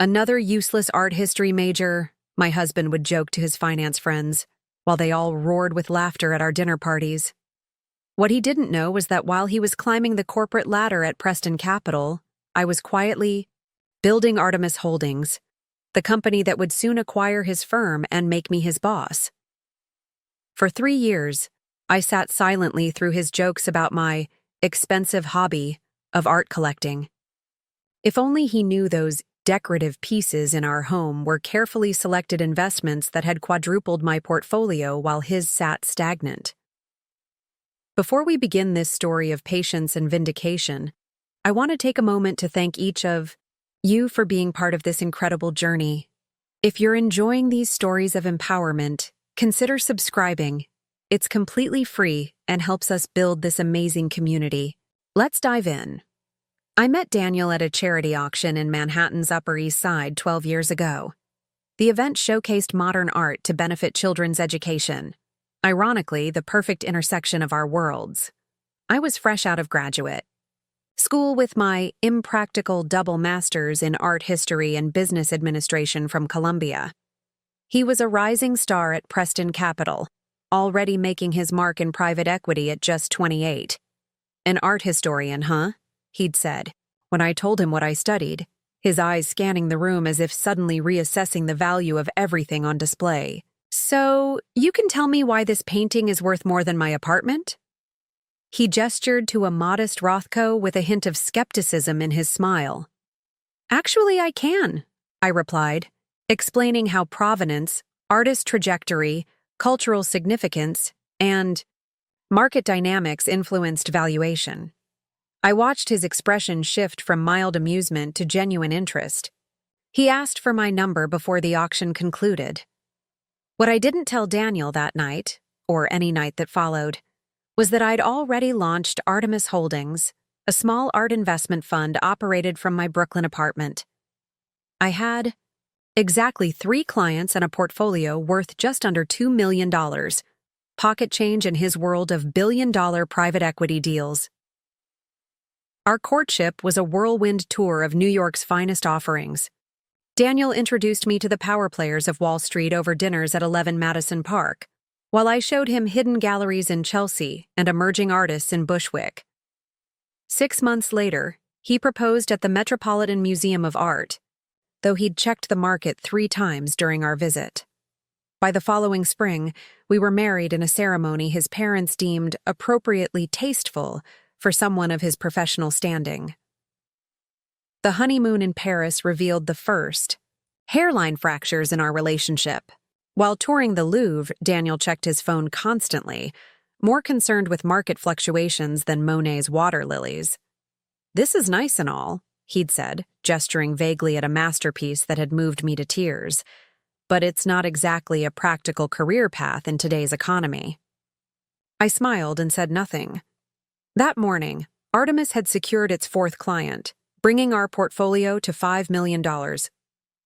Another useless art history major, my husband would joke to his finance friends, while they all roared with laughter at our dinner parties. What he didn't know was that while he was climbing the corporate ladder at Preston Capital, I was quietly building Artemis Holdings, the company that would soon acquire his firm and make me his boss. For 3 years, I sat silently through his jokes about my expensive hobby of art collecting. If only he knew those decorative pieces in our home were carefully selected investments that had quadrupled my portfolio while his sat stagnant. Before we begin this story of patience and vindication, I want to take a moment to thank each of you for being part of this incredible journey. If you're enjoying these stories of empowerment, consider subscribing. It's completely free and helps us build this amazing community. Let's dive in. I met Daniel at a charity auction in Manhattan's Upper East Side 12 years ago. The event showcased modern art to benefit children's education. Ironically, the perfect intersection of our worlds. I was fresh out of graduate school with my impractical double masters in art history and business administration from Columbia. He was a rising star at Preston Capital, already making his mark in private equity at just 28. An art historian, huh? He'd said, when I told him what I studied, his eyes scanning the room as if suddenly reassessing the value of everything on display. So, you can tell me why this painting is worth more than my apartment? He gestured to a modest Rothko with a hint of skepticism in his smile. Actually, I can, I replied, explaining how provenance, artist trajectory, cultural significance, and market dynamics influenced valuation. I watched his expression shift from mild amusement to genuine interest. He asked for my number before the auction concluded. What I didn't tell Daniel that night, or any night that followed, was that I'd already launched Artemis Holdings, a small art investment fund operated from my Brooklyn apartment. I had exactly 3 clients and a portfolio worth just under $2 million, pocket change in his world of billion-dollar private equity deals. Our courtship was a whirlwind tour of New York's finest offerings. Daniel introduced me to the power players of Wall Street over dinners at 11 Madison Park, while I showed him hidden galleries in Chelsea and emerging artists in Bushwick. 6 months later, he proposed at the Metropolitan Museum of Art, though he'd checked the market 3 times during our visit. By the following spring, we were married in a ceremony his parents deemed appropriately tasteful for someone of his professional standing. The honeymoon in Paris revealed the first hairline fractures in our relationship. While touring the Louvre, Daniel checked his phone constantly, more concerned with market fluctuations than Monet's water lilies. "This is nice and all," he'd said, gesturing vaguely at a masterpiece that had moved me to tears, "but it's not exactly a practical career path in today's economy." I smiled and said nothing. That morning, Artemis had secured its 4th client, bringing our portfolio to $5 million.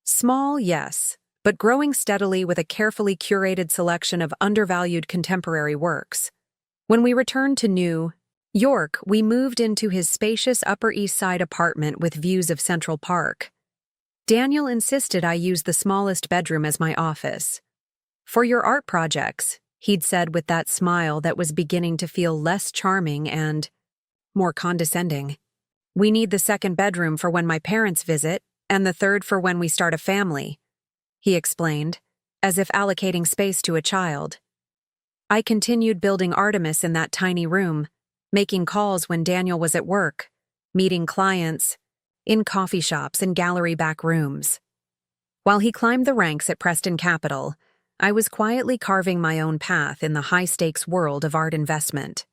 Small, yes, but growing steadily with a carefully curated selection of undervalued contemporary works. When we returned to New York, we moved into his spacious Upper East Side apartment with views of Central Park. Daniel insisted I use the smallest bedroom as my office. "For your art projects," he'd said with that smile that was beginning to feel less charming and more condescending. "We need the 2nd bedroom for when my parents visit, and the 3rd for when we start a family," he explained, as if allocating space to a child. I continued building Artemis in that tiny room, making calls when Daniel was at work, meeting clients in coffee shops and gallery back rooms. While he climbed the ranks at Preston Capital, I was quietly carving my own path in the high-stakes world of art investment.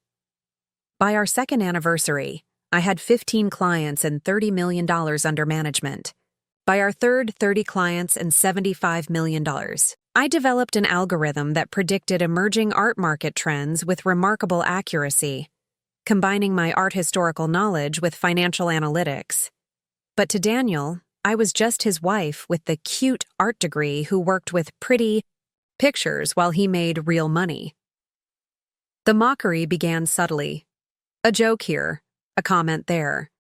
By our 2nd anniversary, I had 15 clients and $30 million under management. By our 3rd, 30 clients and $75 million. I developed an algorithm that predicted emerging art market trends with remarkable accuracy, combining my art historical knowledge with financial analytics. But to Daniel, I was just his wife with the cute art degree who worked with pretty pictures while he made real money. The mockery began subtly. A joke here, a comment there.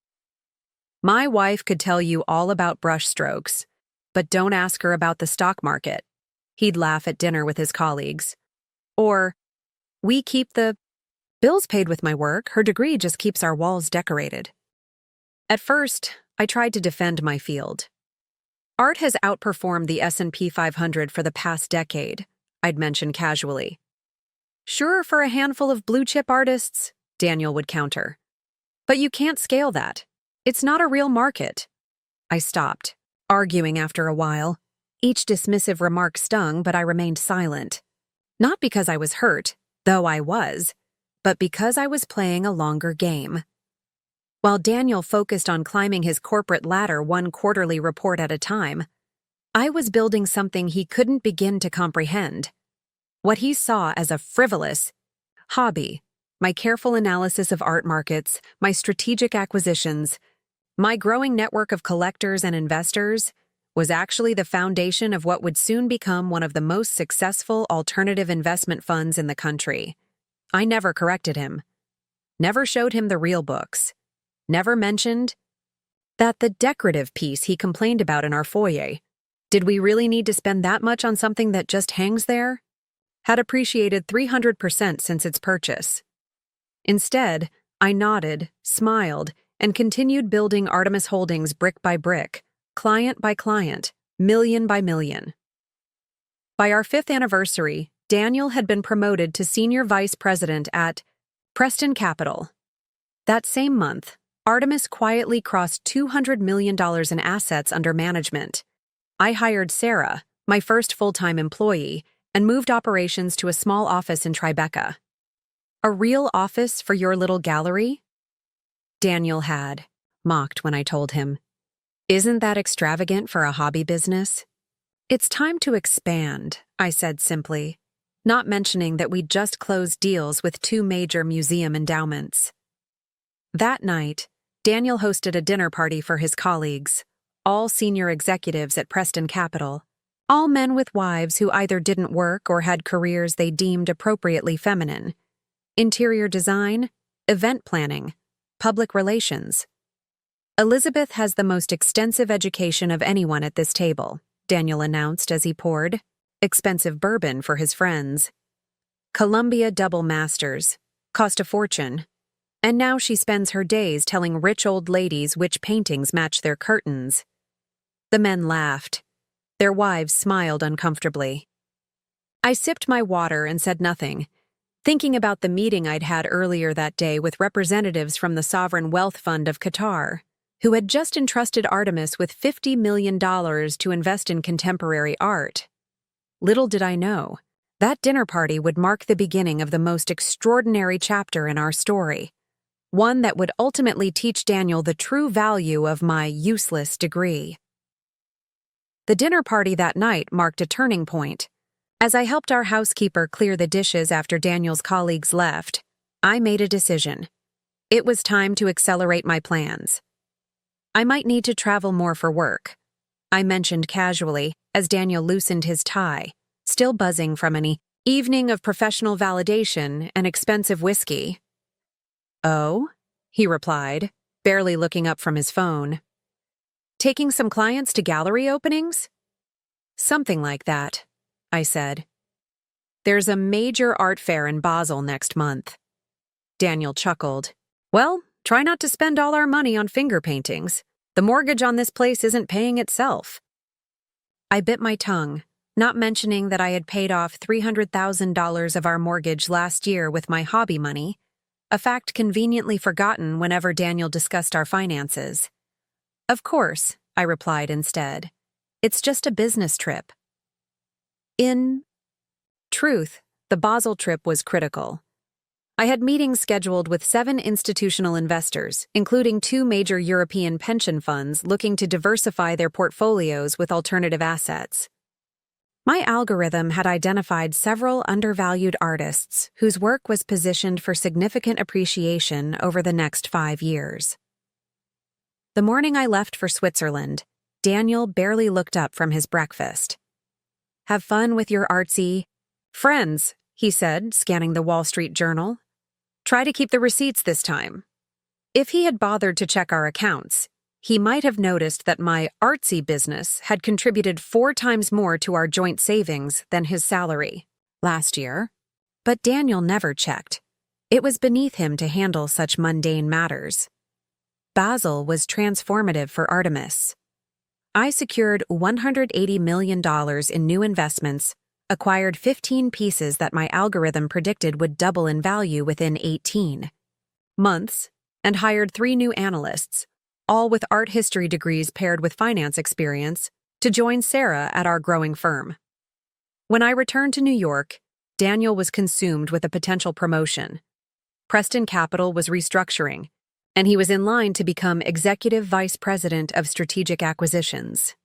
My wife could tell you all about brushstrokes, but don't ask her about the stock market. He'd laugh at dinner with his colleagues. Or, we keep the bills paid with my work, her degree just keeps our walls decorated. At first, I tried to defend my field. Art has outperformed the S&P 500 for the past decade, I'd mention casually. Sure, for a handful of blue-chip artists, Daniel would counter. But you can't scale that. It's not a real market. I stopped, arguing after a while. Each dismissive remark stung, but I remained silent. Not because I was hurt, though I was, but because I was playing a longer game. While Daniel focused on climbing his corporate ladder one quarterly report at a time, I was building something he couldn't begin to comprehend. What he saw as a frivolous hobby, my careful analysis of art markets, my strategic acquisitions, my growing network of collectors and investors, was actually the foundation of what would soon become one of the most successful alternative investment funds in the country. I never corrected him, never showed him the real books, never mentioned that the decorative piece he complained about in our foyer. Did we really need to spend that much on something that just hangs there? Had appreciated 300% since its purchase. Instead, I nodded, smiled, and continued building Artemis Holdings brick by brick, client by client, million by million. By our 5th anniversary, Daniel had been promoted to senior vice president at Preston Capital. That same month, Artemis quietly crossed $200 million in assets under management. I hired Sarah, my first full-time employee, and moved operations to a small office in Tribeca. A real office for your little gallery? Daniel had mocked when I told him. Isn't that extravagant for a hobby business? It's time to expand, I said simply, not mentioning that we'd just closed deals with 2 major museum endowments. That night, Daniel hosted a dinner party for his colleagues, all senior executives at Preston Capital, all men with wives who either didn't work or had careers they deemed appropriately feminine. Interior design, event planning, public relations. Elizabeth has the most extensive education of anyone at this table, Daniel announced as he poured expensive bourbon for his friends. Columbia double masters, cost a fortune. And now she spends her days telling rich old ladies which paintings match their curtains. The men laughed. Their wives smiled uncomfortably. I sipped my water and said nothing, thinking about the meeting I'd had earlier that day with representatives from the Sovereign Wealth Fund of Qatar, who had just entrusted Artemis with $50 million to invest in contemporary art. Little did I know, that dinner party would mark the beginning of the most extraordinary chapter in our story, one that would ultimately teach Daniel the true value of my useless degree. The dinner party that night marked a turning point. As I helped our housekeeper clear the dishes after Daniel's colleagues left, I made a decision. It was time to accelerate my plans. I might need to travel more for work, I mentioned casually as Daniel loosened his tie, still buzzing from an evening of professional validation and expensive whiskey. Oh, he replied, barely looking up from his phone. Taking some clients to gallery openings? Something like that, I said. There's a major art fair in Basel next month. Daniel chuckled. Well, try not to spend all our money on finger paintings. The mortgage on this place isn't paying itself. I bit my tongue, not mentioning that I had paid off $300,000 of our mortgage last year with my hobby money, a fact conveniently forgotten whenever Daniel discussed our finances. Of course, I replied instead. It's just a business trip. In truth, the Basel trip was critical. I had meetings scheduled with 7 institutional investors, including 2 major European pension funds looking to diversify their portfolios with alternative assets. My algorithm had identified several undervalued artists whose work was positioned for significant appreciation over the next 5 years. The morning I left for Switzerland, Daniel barely looked up from his breakfast. Have fun with your artsy friends, he said, scanning the Wall Street Journal. Try to keep the receipts this time. If he had bothered to check our accounts, he might have noticed that my artsy business had contributed 4 times more to our joint savings than his salary last year. But Daniel never checked. It was beneath him to handle such mundane matters. Basel was transformative for Artemis. I secured $180 million in new investments, acquired 15 pieces that my algorithm predicted would double in value within 18 months, and hired 3 new analysts, all with art history degrees paired with finance experience, to join Sarah at our growing firm. When I returned to New York, Daniel was consumed with a potential promotion. Preston Capital was restructuring, and he was in line to become Executive Vice President of Strategic Acquisitions.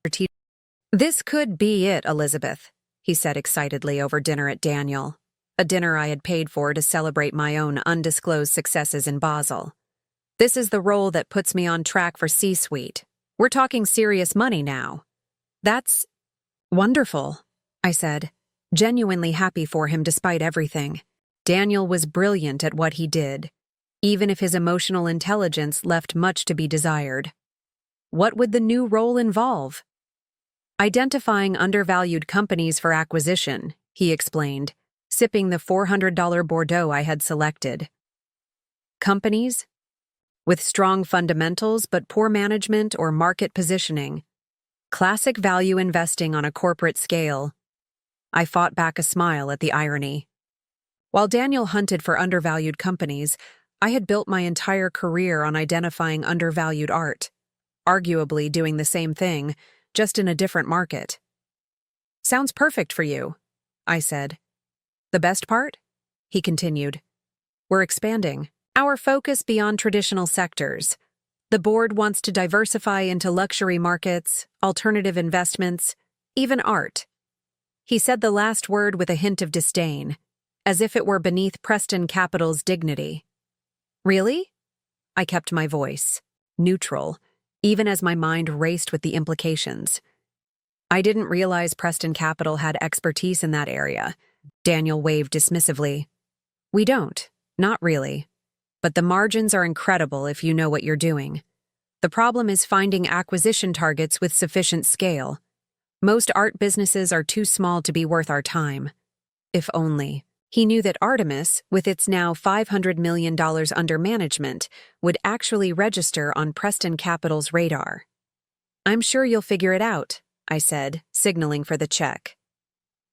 "This could be it, Elizabeth," he said excitedly over dinner at Daniel, a dinner I had paid for to celebrate my own undisclosed successes in Basel. "This is the role that puts me on track for C-suite. We're talking serious money now." "That's wonderful," I said, genuinely happy for him despite everything. Daniel was brilliant at what he did, even if his emotional intelligence left much to be desired. What would the new role involve? "Identifying undervalued companies for acquisition," he explained, sipping the $400 Bordeaux I had selected. "Companies? With strong fundamentals but poor management or market positioning. Classic value investing on a corporate scale." I fought back a smile at the irony. While Daniel hunted for undervalued companies, I had built my entire career on identifying undervalued art, arguably doing the same thing, just in a different market. "Sounds perfect for you," I said. "The best part?" he continued. "We're expanding our focus beyond traditional sectors. The board wants to diversify into luxury markets, alternative investments, even art." He said the last word with a hint of disdain, as if it were beneath Preston Capital's dignity. "Really?" I kept my voice, neutral, even as my mind raced with the implications. "I didn't realize Preston Capital had expertise in that area." Daniel waved dismissively. "We don't, not really. But the margins are incredible if you know what you're doing. The problem is finding acquisition targets with sufficient scale. Most art businesses are too small to be worth our time. If only." He knew that Artemis, with its now $500 million under management, would actually register on Preston Capital's radar. "I'm sure you'll figure it out," I said, signaling for the check.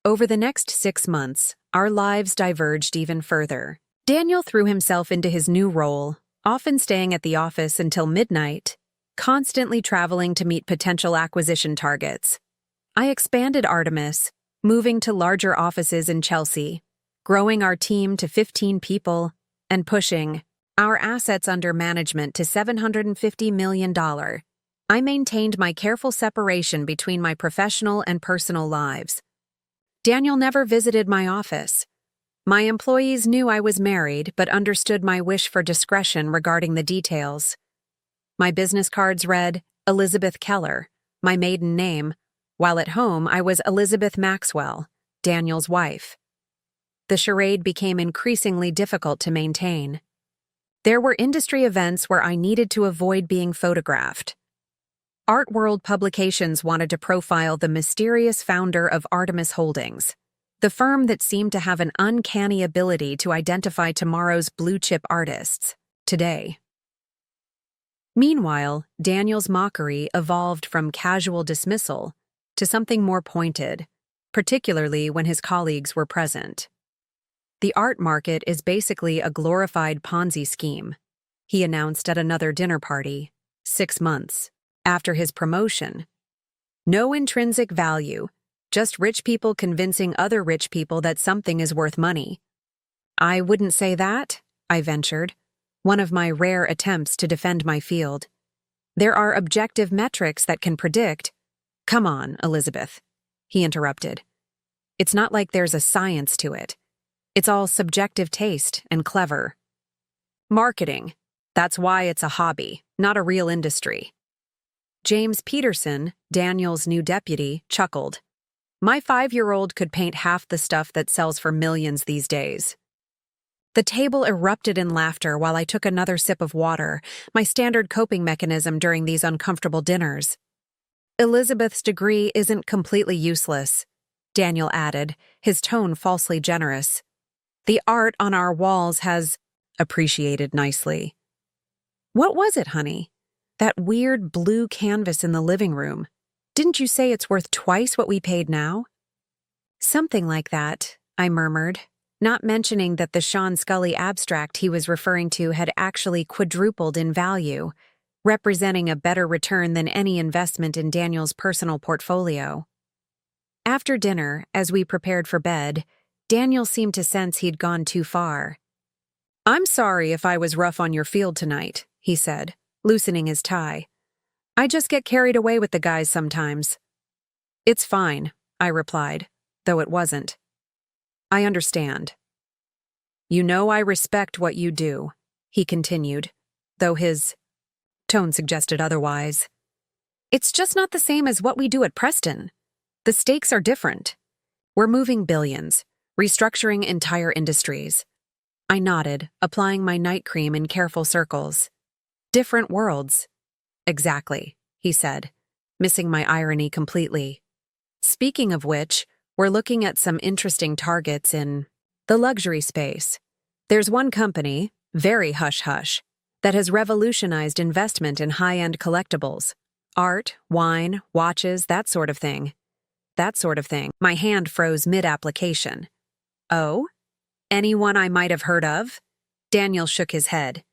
Over the next 6 months, our lives diverged even further. Daniel threw himself into his new role, often staying at the office until midnight, constantly traveling to meet potential acquisition targets. I expanded Artemis, moving to larger offices in Chelsea, growing our team to 15 people, and pushing our assets under management to $750 million. I maintained my careful separation between my professional and personal lives. Daniel never visited my office. My employees knew I was married but understood my wish for discretion regarding the details. My business cards read Elizabeth Keller, my maiden name, while at home I was Elizabeth Maxwell, Daniel's wife. The charade became increasingly difficult to maintain. There were industry events where I needed to avoid being photographed. Art World Publications wanted to profile the mysterious founder of Artemis Holdings, the firm that seemed to have an uncanny ability to identify tomorrow's blue-chip artists, today. Meanwhile, Daniel's mockery evolved from casual dismissal to something more pointed, particularly when his colleagues were present. "The art market is basically a glorified Ponzi scheme," he announced at another dinner party, 6 months after his promotion. "No intrinsic value, just rich people convincing other rich people that something is worth money." "I wouldn't say that," I ventured, one of my rare attempts to defend my field. "There are objective metrics that can predict—" "Come on, Elizabeth," he interrupted. "It's not like there's a science to it. It's all subjective taste and clever. Marketing. That's why it's a hobby, not a real industry." James Peterson, Daniel's new deputy, chuckled. "My 5-year-old could paint half the stuff that sells for millions these days." The table erupted in laughter while I took another sip of water, my standard coping mechanism during these uncomfortable dinners. Elizabeth's degree isn't completely useless, Daniel added, his tone falsely generous. The art on our walls has appreciated nicely. What was it, honey? That weird blue canvas in the living room. Didn't you say it's worth twice what we paid now? Something like that, I murmured, not mentioning that the Sean Scully abstract he was referring to had actually quadrupled in value, representing a better return than any investment in Daniel's personal portfolio. After dinner, as we prepared for bed, Daniel seemed to sense he'd gone too far. "I'm sorry if I was rough on your field tonight," he said, loosening his tie. "I just get carried away with the guys sometimes." "It's fine," I replied, though it wasn't. "I understand." "You know I respect what you do," he continued, though his tone suggested otherwise. "It's just not the same as what we do at Preston. The stakes are different. We're moving billions, restructuring entire industries." I nodded, applying my night cream in careful circles. "Different worlds." "Exactly," he said, missing my irony completely. "Speaking of which, we're looking at some interesting targets in the luxury space. There's one company, very hush-hush, that has revolutionized investment in high-end collectibles. Art, wine, watches, that sort of thing. My hand froze mid-application. "Oh? Anyone I might have heard of?" Daniel shook his head.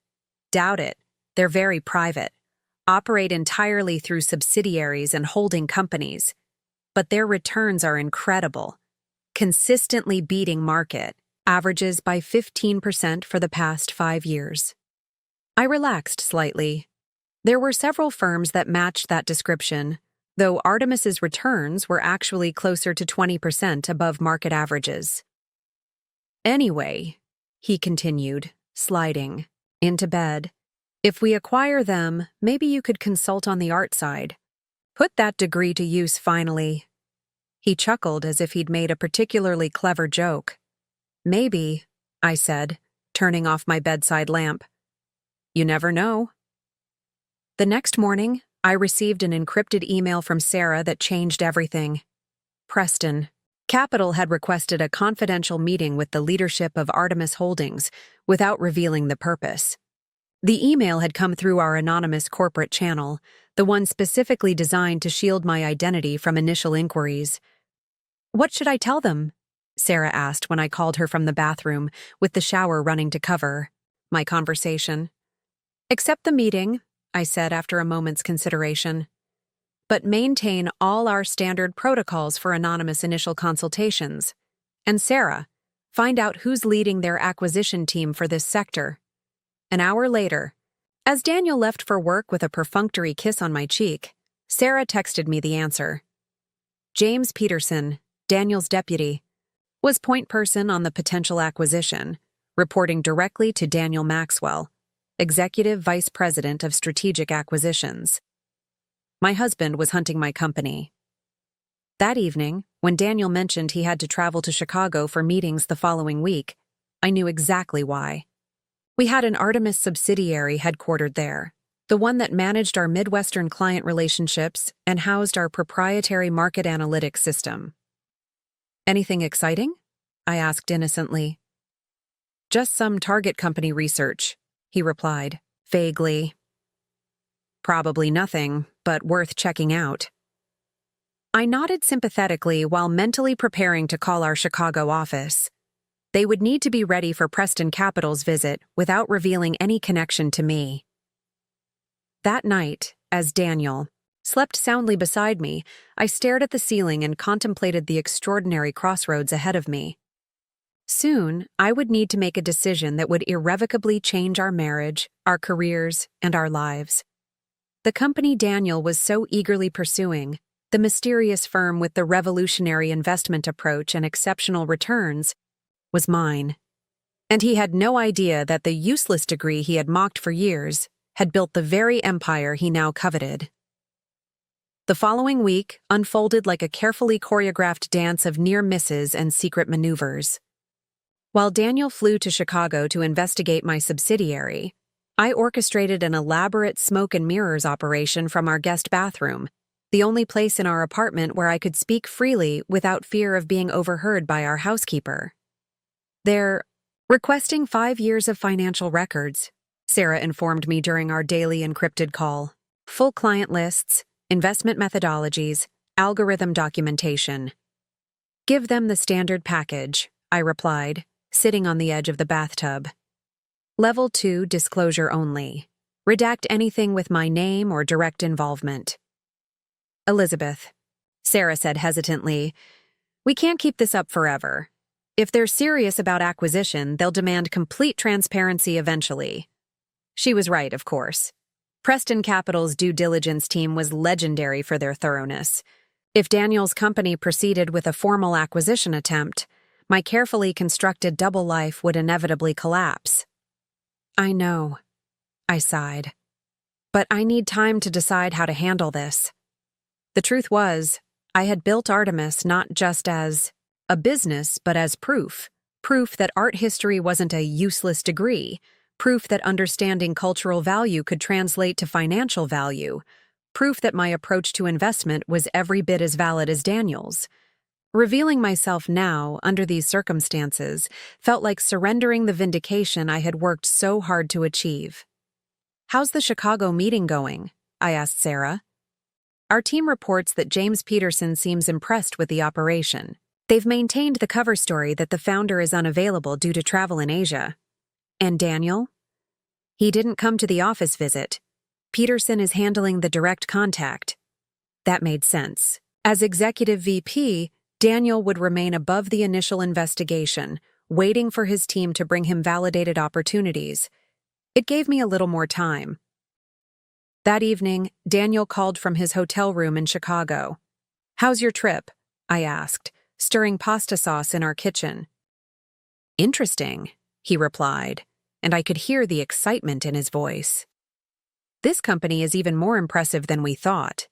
"Doubt it. They're very private. Operate entirely through subsidiaries and holding companies. But their returns are incredible. Consistently beating market averages by 15% for the past 5 years." I relaxed slightly. There were several firms that matched that description, though Artemis's returns were actually closer to 20% above market averages. "Anyway," he continued, sliding into bed, "if we acquire them, maybe you could consult on the art side. Put that degree to use finally." He chuckled as if he'd made a particularly clever joke. "Maybe," I said, turning off my bedside lamp. "You never know." The next morning, I received an encrypted email from Sarah that changed everything. Preston Capital had requested a confidential meeting with the leadership of Artemis Holdings without revealing the purpose. The email had come through our anonymous corporate channel, the one specifically designed to shield my identity from initial inquiries. "What should I tell them?" Sarah asked when I called her from the bathroom, with the shower running to cover my conversation. "Accept the meeting," I said after a moment's consideration. "But maintain all our standard protocols for anonymous initial consultations. And Sarah, find out who's leading their acquisition team for this sector." An hour later, as Daniel left for work with a perfunctory kiss on my cheek, Sarah texted me the answer. James Peterson, Daniel's deputy, was point person on the potential acquisition, reporting directly to Daniel Maxwell, Executive Vice President of Strategic Acquisitions. My husband was hunting my company. That evening, when Daniel mentioned he had to travel to Chicago for meetings the following week, I knew exactly why. We had an Artemis subsidiary headquartered there, the one that managed our Midwestern client relationships and housed our proprietary market analytics system. "Anything exciting?" I asked innocently. "Just some target company research," he replied, vaguely. "Probably nothing, but worth checking out." I nodded sympathetically while mentally preparing to call our Chicago office. They would need to be ready for Preston Capital's visit without revealing any connection to me. That night, as Daniel slept soundly beside me, I stared at the ceiling and contemplated the extraordinary crossroads ahead of me. Soon, I would need to make a decision that would irrevocably change our marriage, our careers, and our lives. The company Daniel was so eagerly pursuing, the mysterious firm with the revolutionary investment approach and exceptional returns, was mine. And he had no idea that the useless degree he had mocked for years had built the very empire he now coveted. The following week unfolded like a carefully choreographed dance of near misses and secret maneuvers. While Daniel flew to Chicago to investigate my subsidiary, I orchestrated an elaborate smoke and mirrors operation from our guest bathroom, the only place in our apartment where I could speak freely without fear of being overheard by our housekeeper. "They're requesting 5 years of financial records," Sarah informed me during our daily encrypted call. "Full client lists, investment methodologies, algorithm documentation." "Give them the standard package," I replied, sitting on the edge of the bathtub. "Level 2 disclosure only. Redact anything with my name or direct involvement." "Elizabeth," Sarah said hesitantly, "we can't keep this up forever. If they're serious about acquisition, they'll demand complete transparency eventually." She was right, of course. Preston Capital's due diligence team was legendary for their thoroughness. If Daniel's company proceeded with a formal acquisition attempt, my carefully constructed double life would inevitably collapse. "I know," I sighed. "But I need time to decide how to handle this." The truth was, I had built Artemis not just as a business, but as proof that art history wasn't a useless degree, proof that understanding cultural value could translate to financial value, proof that my approach to investment was every bit as valid as Daniel's. Revealing myself now, under these circumstances, felt like surrendering the vindication I had worked so hard to achieve. "How's the Chicago meeting going?" I asked Sarah. "Our team reports that James Peterson seems impressed with the operation. They've maintained the cover story that the founder is unavailable due to travel in Asia." "And Daniel?" "He didn't come to the office visit. Peterson is handling the direct contact." That made sense. As executive VP, Daniel would remain above the initial investigation, waiting for his team to bring him validated opportunities. It gave me a little more time. That evening, Daniel called from his hotel room in Chicago. "How's your trip?" I asked, stirring pasta sauce in our kitchen. "Interesting," he replied, and I could hear the excitement in his voice. "This company is even more impressive than we thought.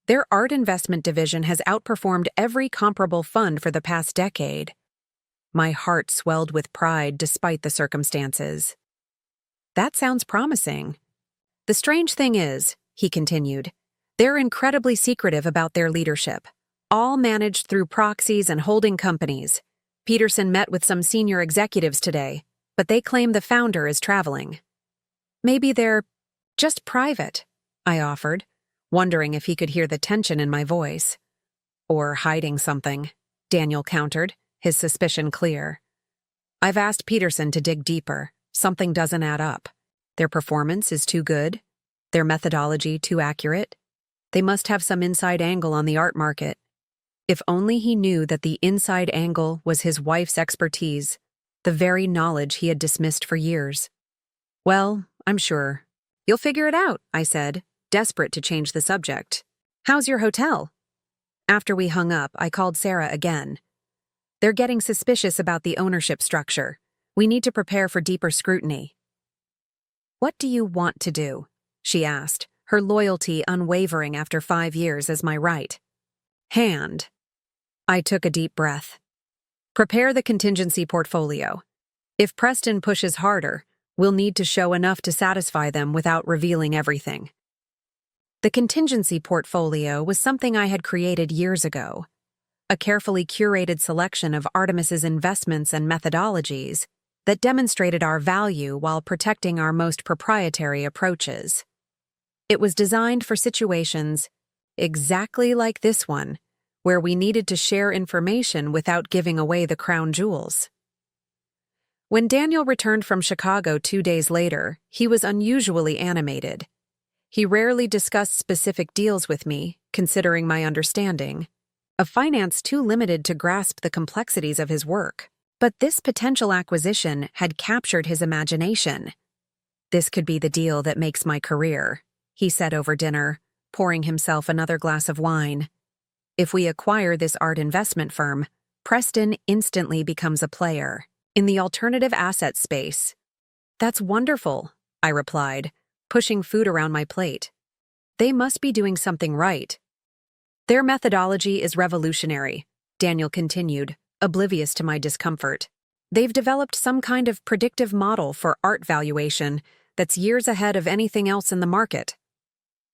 Their art investment division has outperformed every comparable fund for the past decade." My heart swelled with pride despite the circumstances. "That sounds promising." "The strange thing is," he continued, "they're incredibly secretive about their leadership, all managed through proxies and holding companies. Peterson met with some senior executives today, but they claim the founder is traveling." "Maybe they're just private," I offered, wondering if he could hear the tension in my voice. "Or hiding something," Daniel countered, his suspicion clear. "I've asked Peterson to dig deeper. Something doesn't add up. Their performance is too good. Their methodology too accurate. They must have some inside angle on the art market. If only he knew that the inside angle was his wife's expertise, the very knowledge he had dismissed for years." "Well, I'm sure. You'll figure it out," I said, desperate to change the subject. "How's your hotel?" After we hung up, I called Sarah again. "They're getting suspicious about the ownership structure. We need to prepare for deeper scrutiny." "What do you want to do?" she asked, her loyalty unwavering after 5 years as my right hand. I took a deep breath. "Prepare the contingency portfolio. If Preston pushes harder, we'll need to show enough to satisfy them without revealing everything." The contingency portfolio was something I had created years ago, a carefully curated selection of Artemis's investments and methodologies that demonstrated our value while protecting our most proprietary approaches. It was designed for situations exactly like this one, where we needed to share information without giving away the crown jewels. When Daniel returned from Chicago 2 days later, he was unusually animated. He rarely discussed specific deals with me, considering my understanding of finance too limited to grasp the complexities of his work. But this potential acquisition had captured his imagination. "This could be the deal that makes my career," he said over dinner, pouring himself another glass of wine. "If we acquire this art investment firm, Preston instantly becomes a player in the alternative asset space." "That's wonderful," I replied, pushing food around my plate. "They must be doing something right." "Their methodology is revolutionary," Daniel continued, oblivious to my discomfort. They've developed some kind of predictive model for art valuation that's years ahead of anything else in the market.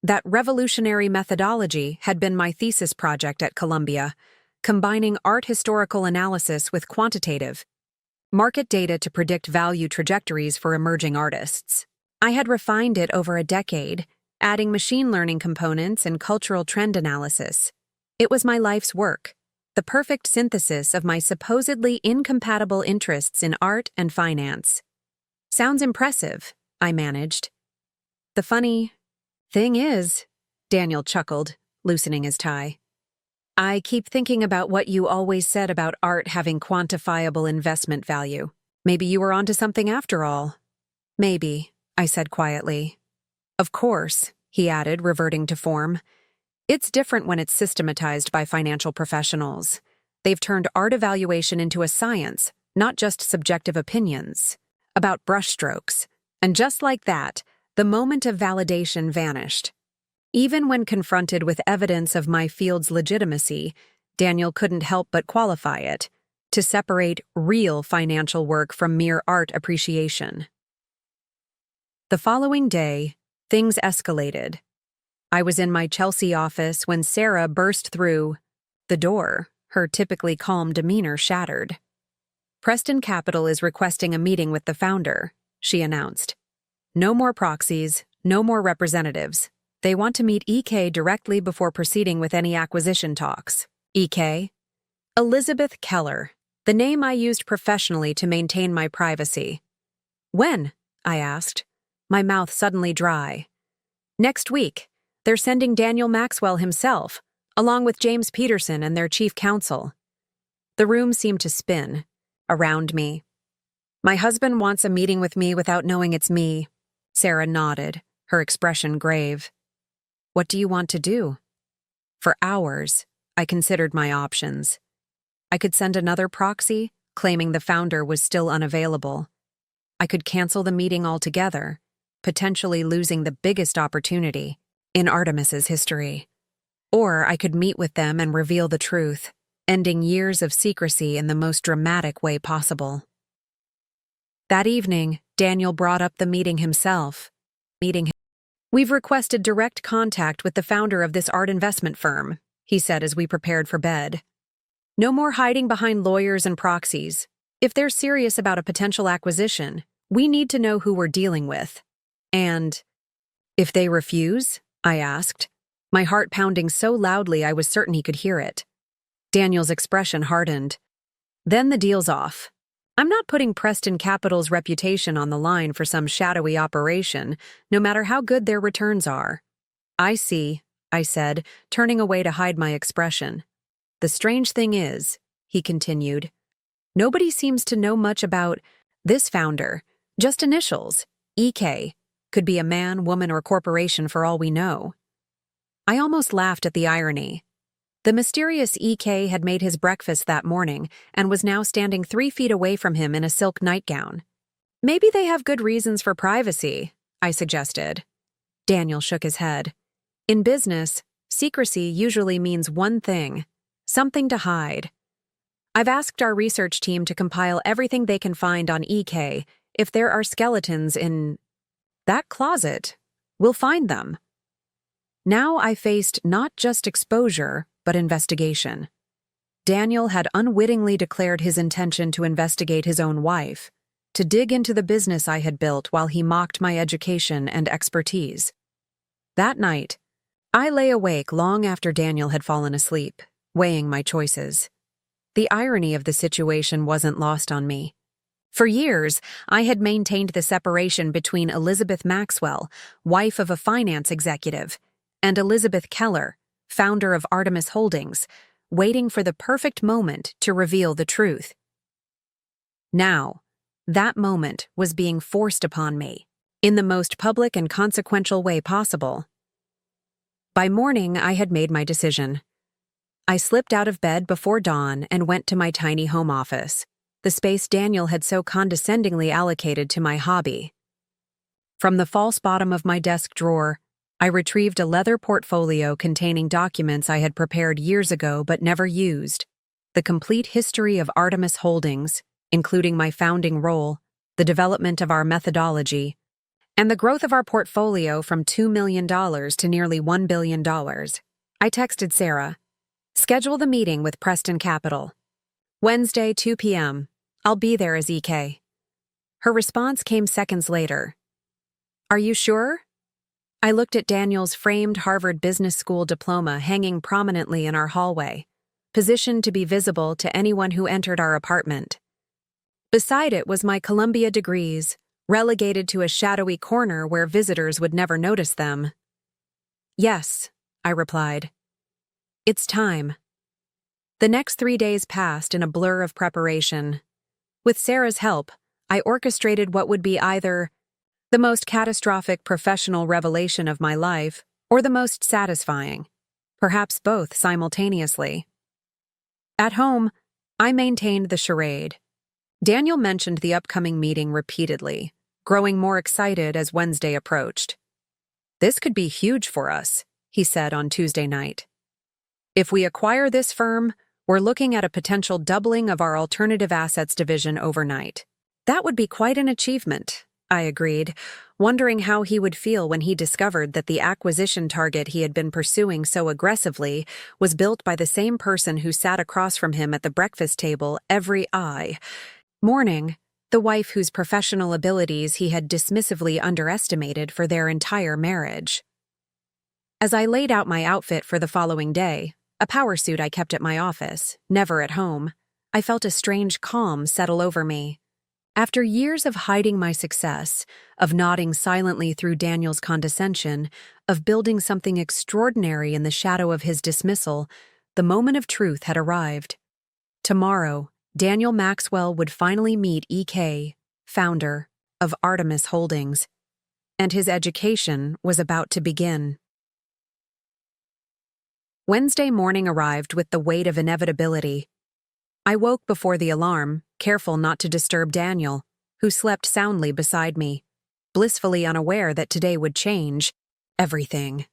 That revolutionary methodology had been my thesis project at Columbia, combining art historical analysis with quantitative market data to predict value trajectories for emerging artists. I had refined it over a decade, adding machine learning components and cultural trend analysis. It was my life's work, the perfect synthesis of my supposedly incompatible interests in art and finance. Sounds impressive, I managed. The funny thing is, Daniel chuckled, loosening his tie. I keep thinking about what you always said about art having quantifiable investment value. Maybe you were onto something after all. Maybe, I said quietly. Of course, he added, reverting to form. It's different when it's systematized by financial professionals. They've turned art evaluation into a science, not just subjective opinions, about brushstrokes. And just like that, the moment of validation vanished. Even when confronted with evidence of my field's legitimacy, Daniel couldn't help but qualify it, to separate real financial work from mere art appreciation. The following day, things escalated. I was in my Chelsea office when Sarah burst through the door, her typically calm demeanor shattered. Preston Capital is requesting a meeting with the founder, she announced. No more proxies, no more representatives. They want to meet EK directly before proceeding with any acquisition talks. EK? Elizabeth Keller, the name I used professionally to maintain my privacy. When? I asked, my mouth suddenly dry. Next week. They're sending Daniel Maxwell himself, along with James Peterson and their chief counsel. The room seemed to spin around me. My husband wants a meeting with me without knowing it's me. Sarah nodded, her expression grave. What do you want to do? For hours, I considered my options. I could send another proxy, claiming the founder was still unavailable. I could cancel the meeting altogether, potentially losing the biggest opportunity in Artemis's history. Or I could meet with them and reveal the truth, ending years of secrecy in the most dramatic way possible. That evening, Daniel brought up the meeting himself. We've requested direct contact with the founder of this art investment firm, he said as we prepared for bed. No more hiding behind lawyers and proxies. If they're serious about a potential acquisition, we need to know who we're dealing with. And if they refuse? I asked, my heart pounding so loudly I was certain he could hear it. Daniel's expression hardened. Then the deal's off. I'm not putting Preston Capital's reputation on the line for some shadowy operation, no matter how good their returns are. I see, I said, turning away to hide my expression. The strange thing is, he continued, nobody seems to know much about this founder, just initials, EK. Could be a man, woman, or corporation for all we know. I almost laughed at the irony. The mysterious EK had made his breakfast that morning and was now standing 3 feet away from him in a silk nightgown. Maybe they have good reasons for privacy, I suggested. Daniel shook his head. In business, secrecy usually means one thing, something to hide. I've asked our research team to compile everything they can find on EK. If there are skeletons in that closet, we'll find them. Now I faced not just exposure, but investigation. Daniel had unwittingly declared his intention to investigate his own wife, to dig into the business I had built while he mocked my education and expertise. That night, I lay awake long after Daniel had fallen asleep, weighing my choices. The irony of the situation wasn't lost on me. For years, I had maintained the separation between Elizabeth Maxwell, wife of a finance executive, and Elizabeth Keller, founder of Artemis Holdings, waiting for the perfect moment to reveal the truth. Now, that moment was being forced upon me, in the most public and consequential way possible. By morning, I had made my decision. I slipped out of bed before dawn and went to my tiny home office, the space Daniel had so condescendingly allocated to my hobby. From the false bottom of my desk drawer, I retrieved a leather portfolio containing documents I had prepared years ago but never used, the complete history of Artemis Holdings, including my founding role, the development of our methodology, and the growth of our portfolio from $2 million to nearly $1 billion. I texted Sarah, "Schedule the meeting with Preston Capital. Wednesday, 2 p.m. I'll be there as EK." Her response came seconds later. "Are you sure?" I looked at Daniel's framed Harvard Business School diploma hanging prominently in our hallway, positioned to be visible to anyone who entered our apartment. Beside it was my Columbia degrees, relegated to a shadowy corner where visitors would never notice them. "Yes," I replied. "It's time." The next 3 days passed in a blur of preparation. With Sarah's help, I orchestrated what would be either the most catastrophic professional revelation of my life or the most satisfying, perhaps both simultaneously. At home, I maintained the charade. Daniel mentioned the upcoming meeting repeatedly, growing more excited as Wednesday approached. "This could be huge for us," he said on Tuesday night. "If we acquire this firm, we're looking at a potential doubling of our alternative assets division overnight." That would be quite an achievement, I agreed, wondering how he would feel when he discovered that the acquisition target he had been pursuing so aggressively was built by the same person who sat across from him at the breakfast table every morning, the wife whose professional abilities he had dismissively underestimated for their entire marriage. As I laid out my outfit for the following day, a power suit I kept at my office, never at home, I felt a strange calm settle over me. After years of hiding my success, of nodding silently through Daniel's condescension, of building something extraordinary in the shadow of his dismissal, the moment of truth had arrived. Tomorrow, Daniel Maxwell would finally meet EK, founder of Artemis Holdings, and his education was about to begin. Wednesday morning arrived with the weight of inevitability. I woke before the alarm, careful not to disturb Daniel, who slept soundly beside me, blissfully unaware that today would change everything.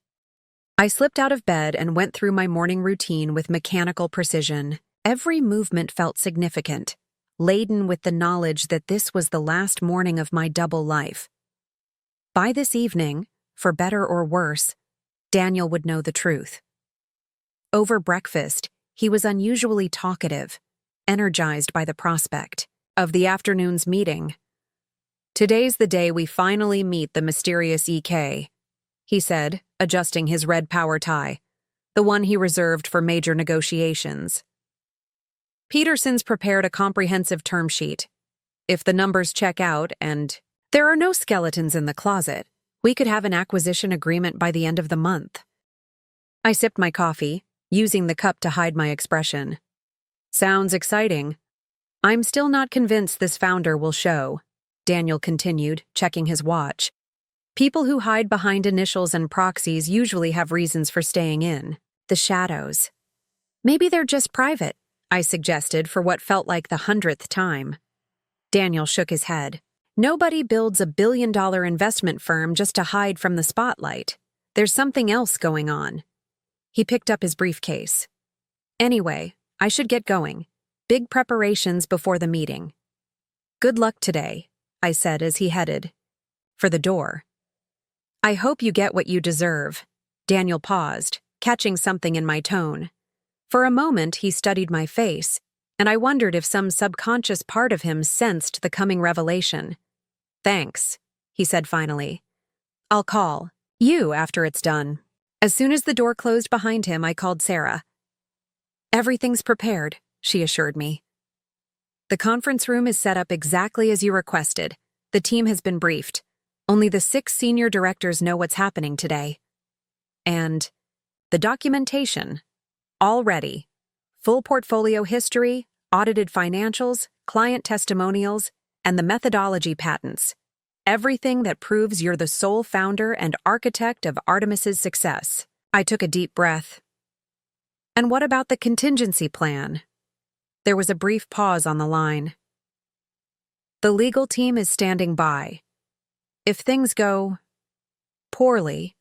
I slipped out of bed and went through my morning routine with mechanical precision. Every movement felt significant, laden with the knowledge that this was the last morning of my double life. By this evening, for better or worse, Daniel would know the truth. Over breakfast, he was unusually talkative, energized by the prospect of the afternoon's meeting. "Today's the day we finally meet the mysterious EK," he said, adjusting his red power tie, the one he reserved for major negotiations. "Peterson's prepared a comprehensive term sheet. If the numbers check out and there are no skeletons in the closet, we could have an acquisition agreement by the end of the month." I sipped my coffee, using the cup to hide my expression. "Sounds exciting. I'm still not convinced this founder will show," Daniel continued, checking his watch. "People who hide behind initials and proxies usually have reasons for staying in. The shadows. Maybe they're just private," I suggested for what felt like the 100th time. Daniel shook his head. "Nobody builds a billion-dollar investment firm just to hide from the spotlight. There's something else going on." He picked up his briefcase. "Anyway, I should get going. Big preparations before the meeting." "Good luck today," I said as he headed for the door. "I hope you get what you deserve." Daniel paused, catching something in my tone. For a moment, he studied my face, and I wondered if some subconscious part of him sensed the coming revelation. "Thanks," he said finally. "I'll call you after it's done." As soon as the door closed behind him, I called Sarah. "Everything's prepared," she assured me. "The conference room is set up exactly as you requested. The team has been briefed. Only the 6 senior directors know what's happening today. And the documentation, all ready. Full portfolio history, audited financials, client testimonials, and the methodology patents. Everything that proves you're the sole founder and architect of Artemis's success." I took a deep breath. "And what about the contingency plan?" There was a brief pause on the line. "The legal team is standing by. If things go poorly,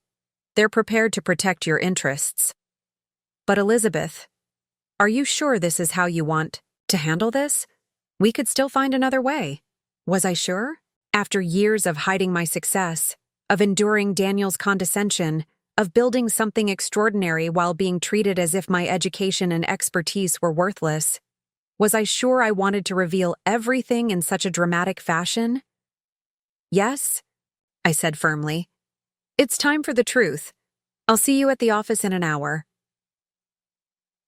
they're prepared to protect your interests. But Elizabeth, are you sure this is how you want to handle this?" We could still find another way. Was I sure? After years of hiding my success, of enduring Daniel's condescension, of building something extraordinary while being treated as if my education and expertise were worthless, was I sure I wanted to reveal everything in such a dramatic fashion? Yes, I said firmly. It's time for the truth. I'll see you at the office in an hour.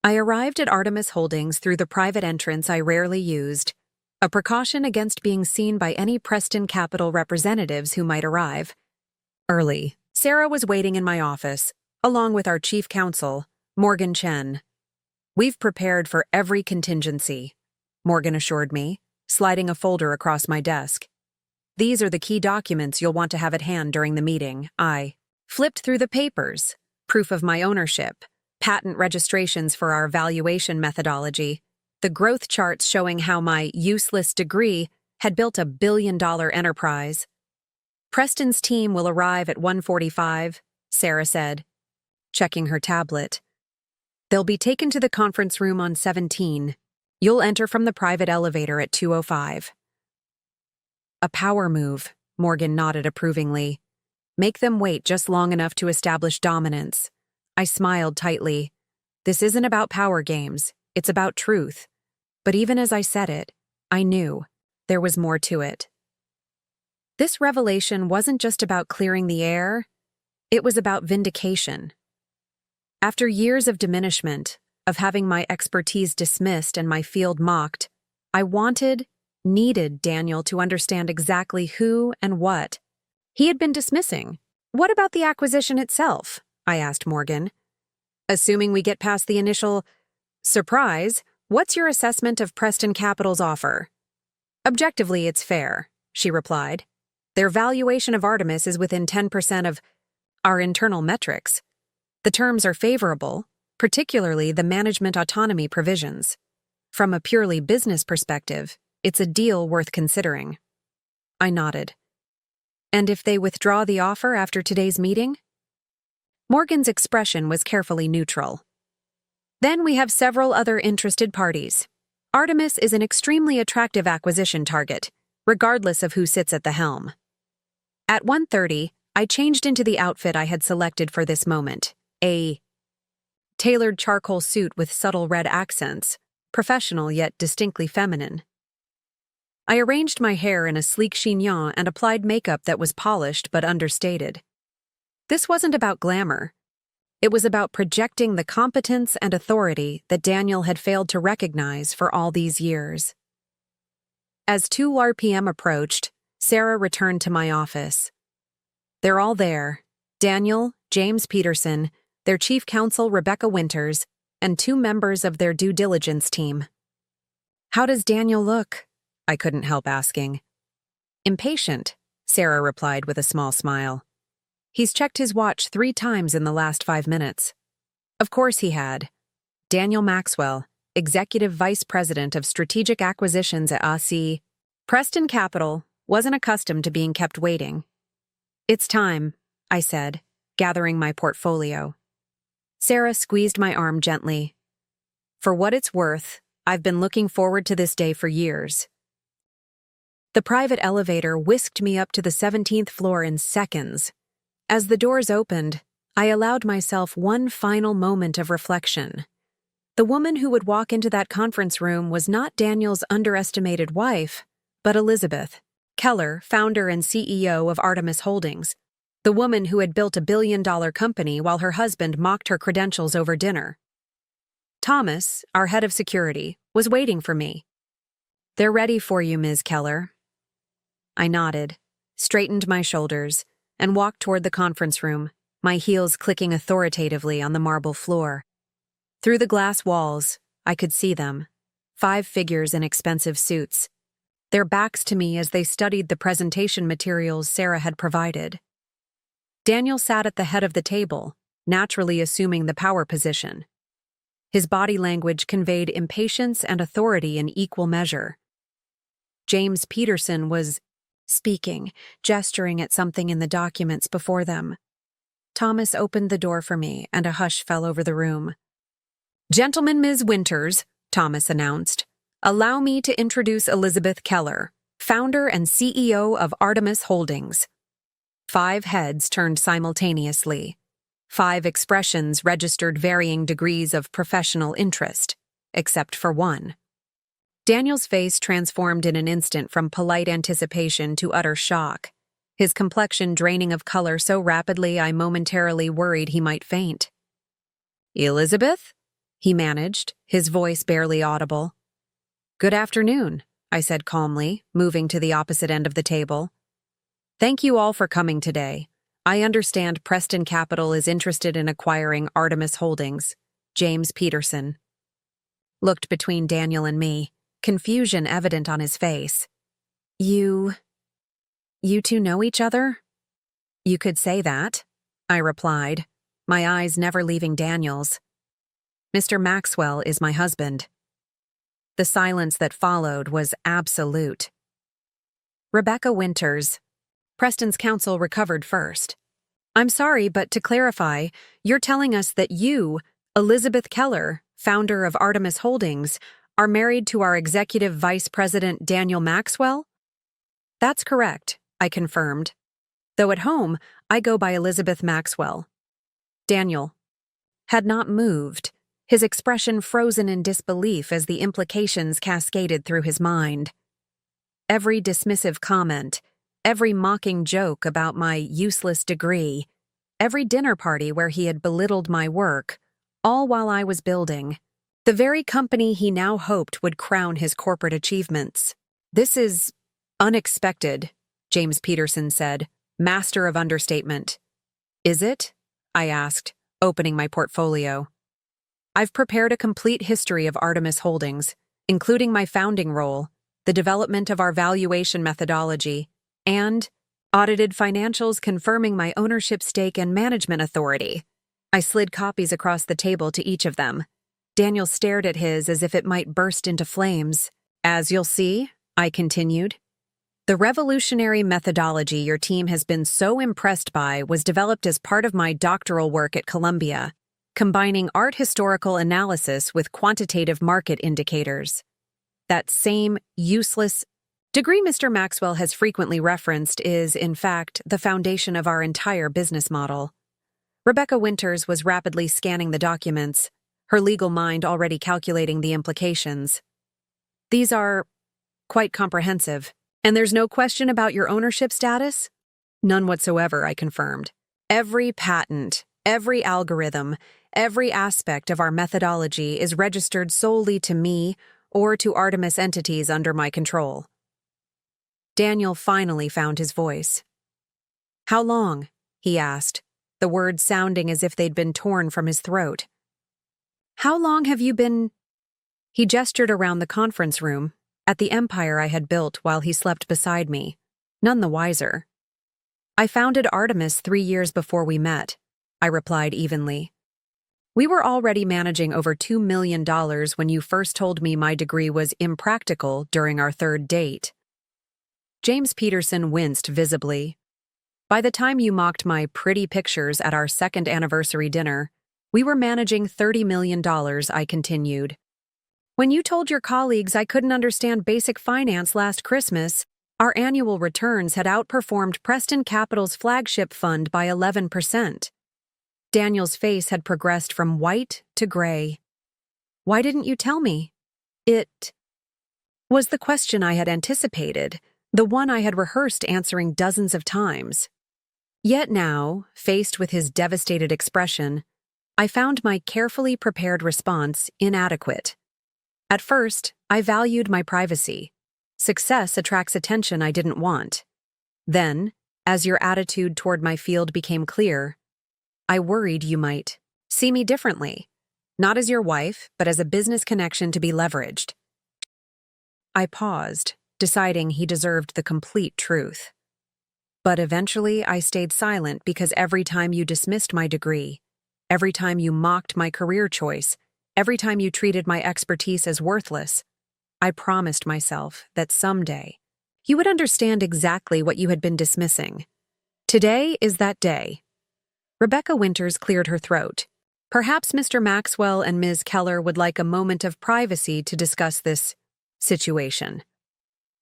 I arrived at Artemis Holdings through the private entrance I rarely used, a precaution against being seen by any Preston Capital representatives who might arrive. Early, Sarah was waiting in my office, along with our chief counsel, Morgan Chen. We've prepared for every contingency, Morgan assured me, sliding a folder across my desk. These are the key documents you'll want to have at hand during the meeting. I flipped through the papers, proof of my ownership, patent registrations for our valuation methodology, the growth charts showing how my useless degree had built a billion-dollar enterprise. Preston's team will arrive at 1:45, Sarah said, checking her tablet. They'll be taken to the conference room on 17. You'll enter from the private elevator at 2:05. A power move, Morgan nodded approvingly. Make them wait just long enough to establish dominance. I smiled tightly. This isn't about power games, it's about truth. But even as I said it, I knew there was more to it. This revelation wasn't just about clearing the air, it was about vindication. After years of diminishment, of having my expertise dismissed and my field mocked, I needed Daniel to understand exactly who and what he had been dismissing. What about the acquisition itself? I asked Morgan. Assuming we get past the initial surprise, what's your assessment of Preston Capital's offer? Objectively, it's fair, she replied. Their valuation of Artemis is within 10% of our internal metrics. The terms are favorable, particularly the management autonomy provisions. From a purely business perspective, it's a deal worth considering. I nodded. And if they withdraw the offer after today's meeting? Morgan's expression was carefully neutral. Then we have several other interested parties. Artemis is an extremely attractive acquisition target, regardless of who sits at the helm. At 1:30, I changed into the outfit I had selected for this moment, a tailored charcoal suit with subtle red accents, professional yet distinctly feminine. I arranged my hair in a sleek chignon and applied makeup that was polished but understated. This wasn't about glamour. It was about projecting the competence and authority that Daniel had failed to recognize for all these years. As 2 p.m. approached, Sarah returned to my office. They're all there, Daniel, James Peterson, their chief counsel Rebecca Winters, and 2 members of their due diligence team. How does Daniel look? I couldn't help asking. Impatient, Sarah replied with a small smile. He's checked his watch 3 times in the last 5 minutes. Of course he had. Daniel Maxwell, Executive Vice President of Strategic Acquisitions at AC, Preston Capital, wasn't accustomed to being kept waiting. It's time, I said, gathering my portfolio. Sarah squeezed my arm gently. For what it's worth, I've been looking forward to this day for years. The private elevator whisked me up to the 17th floor in seconds. As the doors opened, I allowed myself one final moment of reflection. The woman who would walk into that conference room was not Daniel's underestimated wife, but Elizabeth Keller, founder and CEO of Artemis Holdings, the woman who had built a billion-dollar company while her husband mocked her credentials over dinner. Thomas, our head of security, was waiting for me. They're ready for you, Ms. Keller. I nodded, straightened my shoulders, and walked toward the conference room, my heels clicking authoritatively on the marble floor. Through the glass walls, I could see them, 5 figures in expensive suits, their backs to me as they studied the presentation materials Sarah had provided. Daniel sat at the head of the table, naturally assuming the power position. His body language conveyed impatience and authority in equal measure. James Peterson was speaking, gesturing at something in the documents before them. Thomas opened the door for me, and a hush fell over the room. "Gentlemen, Ms. Winters," Thomas announced. Allow me to introduce Elizabeth Keller, founder and CEO of Artemis Holdings." 5 heads turned simultaneously. 5 expressions registered varying degrees of professional interest, except for one. Daniel's face transformed in an instant from polite anticipation to utter shock, his complexion draining of color so rapidly I momentarily worried he might faint. "Elizabeth?" he managed, his voice barely audible. "Good afternoon," I said calmly, moving to the opposite end of the table. "Thank you all for coming today. I understand Preston Capital is interested in acquiring Artemis Holdings." James Peterson looked between Daniel and me, confusion evident on his face. You two know each other?" "You could say that," I replied, my eyes never leaving Daniel's. "Mr. Maxwell is my husband." The silence that followed was absolute. Rebecca Winters, Preston's counsel, recovered first. "I'm sorry, but to clarify, you're telling us that you, Elizabeth Keller, founder of Artemis Holdings, are married to our executive vice president Daniel Maxwell?" "That's correct," I confirmed. "Though at home, I go by Elizabeth Maxwell." Daniel had not moved, his expression frozen in disbelief as the implications cascaded through his mind. Every dismissive comment, every mocking joke about my useless degree, every dinner party where he had belittled my work, all while I was building the very company he now hoped would crown his corporate achievements. "This is unexpected," James Peterson said, master of understatement. "Is it?" I asked, opening my portfolio. "I've prepared a complete history of Artemis Holdings, including my founding role, the development of our valuation methodology, and audited financials confirming my ownership stake and management authority." I slid copies across the table to each of them. Daniel stared at his as if it might burst into flames. "As you'll see," I continued, "the revolutionary methodology your team has been so impressed by was developed as part of my doctoral work at Columbia, combining art historical analysis with quantitative market indicators. That same useless degree Mr. Maxwell has frequently referenced is, in fact, the foundation of our entire business model." Rebecca Winters was rapidly scanning the documents, her legal mind already calculating the implications. "These are quite comprehensive. And there's no question about your ownership status?" "None whatsoever," I confirmed. "Every patent, every algorithm, every aspect of our methodology is registered solely to me or to Artemis entities under my control." Daniel finally found his voice. "How long?" he asked, the words sounding as if they'd been torn from his throat. "How long have you been—" He gestured around the conference room, at the empire I had built while he slept beside me, none the wiser. "I founded Artemis 3 years before we met," I replied evenly. "We were already managing over $2 million when you first told me my degree was impractical during our 3rd date." James Peterson winced visibly. "By the time you mocked my pretty pictures at our 2nd anniversary dinner, we were managing $30 million, I continued. When you told your colleagues I couldn't understand basic finance last Christmas, our annual returns had outperformed Preston Capital's flagship fund by 11%. Daniel's face had progressed from white to gray. "Why didn't you tell me?" It was the question I had anticipated, the one I had rehearsed answering dozens of times. Yet now, faced with his devastated expression, I found my carefully prepared response inadequate. At first, I valued my privacy. Success attracts attention I didn't want. Then, as your attitude toward my field became clear, I worried you might see me differently, not as your wife, but as a business connection to be leveraged. I paused, deciding he deserved the complete truth. But eventually I stayed silent because every time you dismissed my degree, every time you mocked my career choice, every time you treated my expertise as worthless, I promised myself that someday you would understand exactly what you had been dismissing. Today is that day. Rebecca Winters cleared her throat. Perhaps Mr. Maxwell and Ms. Keller would like a moment of privacy to discuss this situation.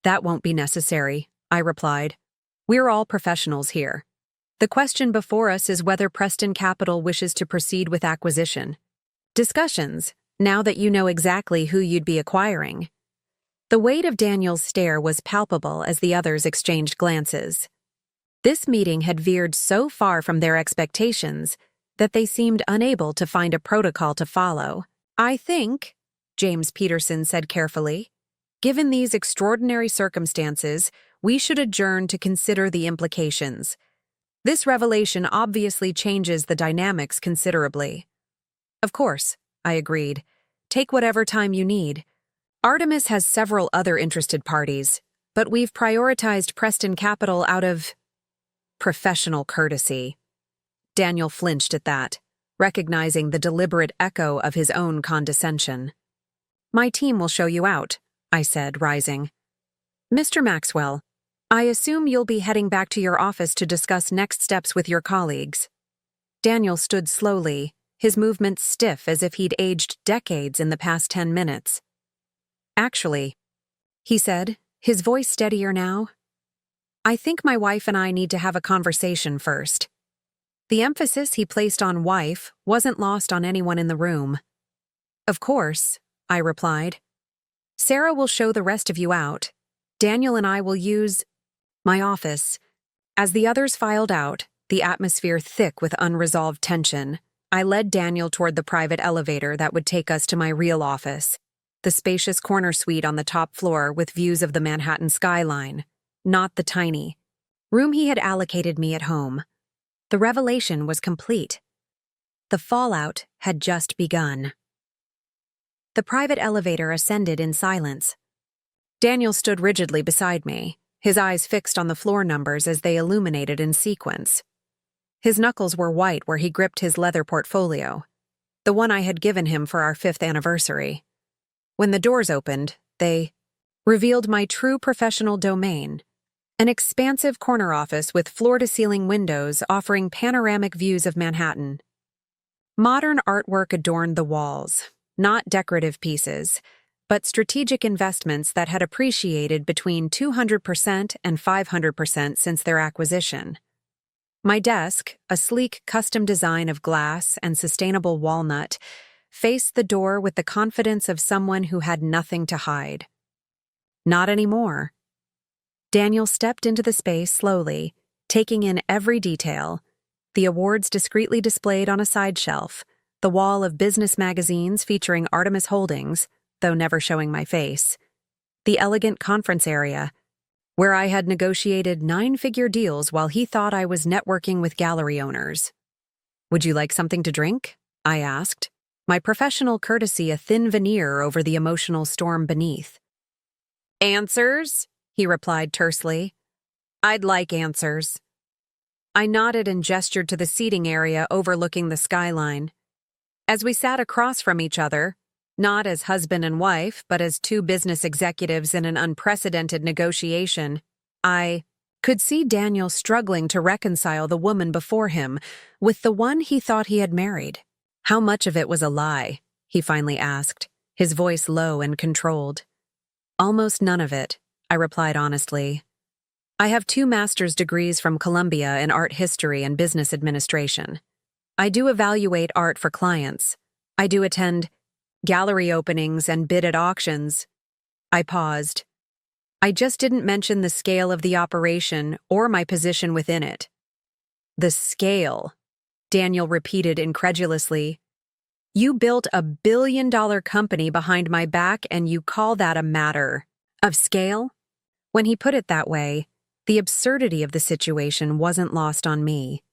That won't be necessary, I replied. We're all professionals here. The question before us is whether Preston Capital wishes to proceed with acquisition. Discussions, now that you know exactly who you'd be acquiring. The weight of Daniel's stare was palpable as the others exchanged glances. This meeting had veered so far from their expectations that they seemed unable to find a protocol to follow. I think, James Peterson said carefully, given these extraordinary circumstances, we should adjourn to consider the implications. This revelation obviously changes the dynamics considerably. Of course, I agreed. Take whatever time you need. Artemis has several other interested parties, but we've prioritized Preston Capital out of professional courtesy. Daniel flinched at that, recognizing the deliberate echo of his own condescension. My team will show you out, I said, rising. Mr. Maxwell, I assume you'll be heading back to your office to discuss next steps with your colleagues. Daniel stood slowly, his movements stiff as if he'd aged decades in the past 10 minutes. Actually, he said, his voice steadier now, I think my wife and I need to have a conversation first. The emphasis he placed on wife wasn't lost on anyone in the room. Of course, I replied. Sarah will show the rest of you out. Daniel and I will use my office. As the others filed out, the atmosphere thick with unresolved tension, I led Daniel toward the private elevator that would take us to my real office, the spacious corner suite on the top floor with views of the Manhattan skyline, not the tiny room he had allocated me at home. The revelation was complete. The fallout had just begun. The private elevator ascended in silence. Daniel stood rigidly beside me, his eyes fixed on the floor numbers as they illuminated in sequence. His knuckles were white where he gripped his leather portfolio, the one I had given him for our 5th anniversary. When the doors opened, they revealed my true professional domain, an expansive corner office with floor-to-ceiling windows offering panoramic views of Manhattan. Modern artwork adorned the walls, not decorative pieces, but strategic investments that had appreciated between 200% and 500% since their acquisition. My desk, a sleek custom design of glass and sustainable walnut, faced the door with the confidence of someone who had nothing to hide. Not anymore. Daniel stepped into the space slowly, taking in every detail, the awards discreetly displayed on a side shelf, the wall of business magazines featuring Artemis Holdings, though never showing my face, the elegant conference area, where I had negotiated 9-figure deals while he thought I was networking with gallery owners. Would you like something to drink? I asked, my professional courtesy a thin veneer over the emotional storm beneath. Answers? He replied tersely. I'd like answers. I nodded and gestured to the seating area overlooking the skyline. As we sat across from each other, not as husband and wife, but as 2 business executives in an unprecedented negotiation, I could see Daniel struggling to reconcile the woman before him with the one he thought he had married. How much of it was a lie? He finally asked, his voice low and controlled. Almost none of it, I replied honestly. I have 2 master's degrees from Columbia in art history and business administration. I do evaluate art for clients. I do attend gallery openings and bid at auctions. I paused. I just didn't mention the scale of the operation or my position within it. The scale, Daniel repeated incredulously. You built a billion-dollar company behind my back and you call that a matter of scale? When he put it that way, the absurdity of the situation wasn't lost on me.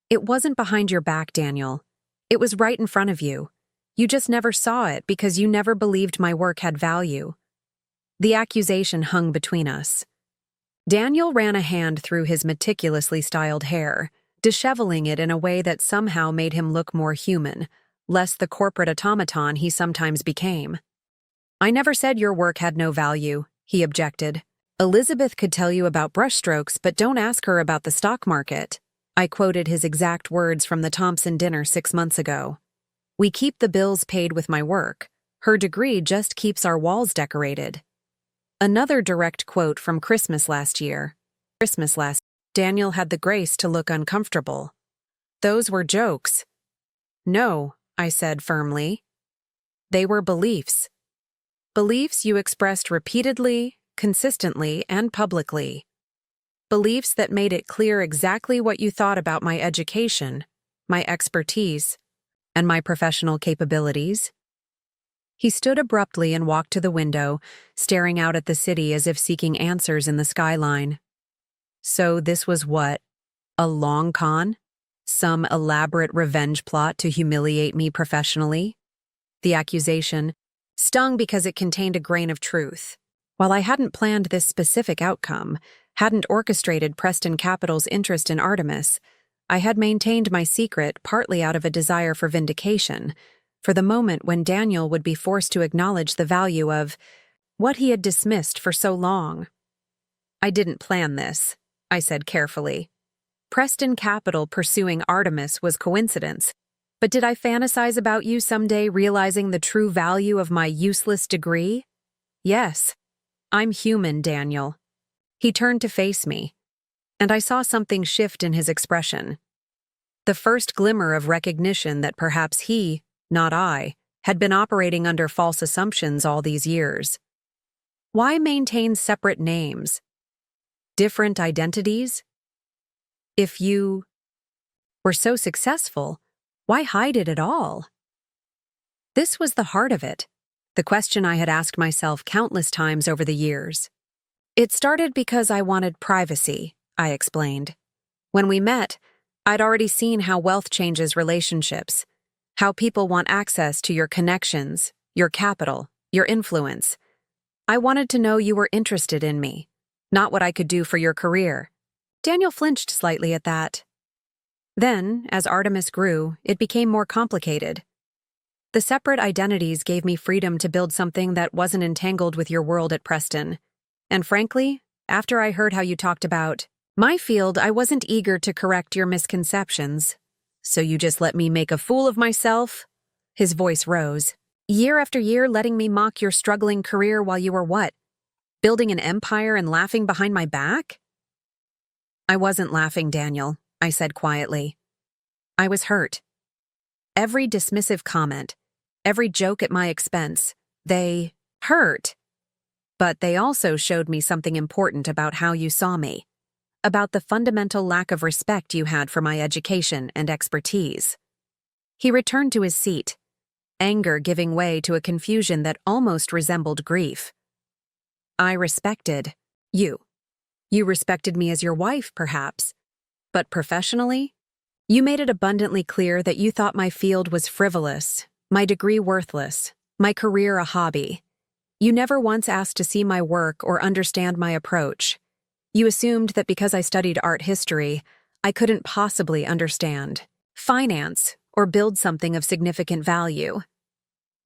It wasn't behind your back, Daniel. It was right in front of you. You just never saw it because you never believed my work had value. The accusation hung between us. Daniel ran a hand through his meticulously styled hair, disheveling it in a way that somehow made him look more human, less the corporate automaton he sometimes became. I never said your work had no value, he objected. Elizabeth could tell you about brushstrokes, but don't ask her about the stock market. I quoted his exact words from the Thompson dinner 6 months ago. We keep the bills paid with my work. Her degree just keeps our walls decorated. Another direct quote from Christmas last year. Daniel had the grace to look uncomfortable. Those were jokes. No, I said firmly. They were beliefs. Beliefs you expressed repeatedly, consistently, and publicly. Beliefs that made it clear exactly what you thought about my education, my expertise, and my professional capabilities. He stood abruptly and walked to the window, staring out at the city as if seeking answers in the skyline. So this was what? A long con? Some elaborate revenge plot to humiliate me professionally? The accusation stung because it contained a grain of truth. While I hadn't planned this specific outcome, hadn't orchestrated Preston Capital's interest in Artemis, I had maintained my secret partly out of a desire for vindication, for the moment when Daniel would be forced to acknowledge the value of what he had dismissed for so long. I didn't plan this, I said carefully. Preston Capital pursuing Artemis was coincidence, but did I fantasize about you someday realizing the true value of my useless degree? Yes. I'm human, Daniel. He turned to face me, and I saw something shift in his expression. The first glimmer of recognition that perhaps he, not I, had been operating under false assumptions all these years. Why maintain separate names? Different identities? If you were so successful, why hide it at all? This was the heart of it, the question I had asked myself countless times over the years. It started because I wanted privacy, I explained. When we met, I'd already seen how wealth changes relationships, how people want access to your connections, your capital, your influence. I wanted to know you were interested in me, not what I could do for your career. Daniel flinched slightly at that. Then, as Artemis grew, it became more complicated. The separate identities gave me freedom to build something that wasn't entangled with your world at Preston. And frankly, after I heard how you talked about my field, I wasn't eager to correct your misconceptions. So you just let me make a fool of myself? His voice rose. Year after year letting me mock your struggling career while you were what? Building an empire and laughing behind my back? I wasn't laughing, Daniel, I said quietly. I was hurt. Every dismissive comment, every joke at my expense, they hurt. But they also showed me something important about how you saw me, about the fundamental lack of respect you had for my education and expertise. He returned to his seat, anger giving way to a confusion that almost resembled grief. I respected you. You respected me as your wife, perhaps. But professionally, you made it abundantly clear that you thought my field was frivolous, my degree worthless, my career a hobby. You never once asked to see my work or understand my approach. You assumed that because I studied art history, I couldn't possibly understand finance or build something of significant value.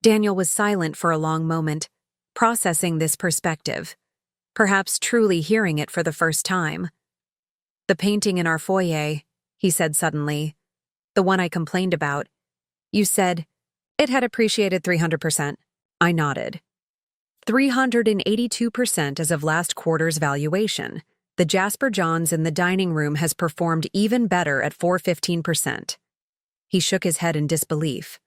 Daniel was silent for a long moment, processing this perspective, perhaps truly hearing it for the first time. The painting in our foyer, he said suddenly, the one I complained about. You said, it had appreciated 300%. I nodded. 382% as of last quarter's valuation. The Jasper Johns in the dining room has performed even better at 415%. He shook his head in disbelief.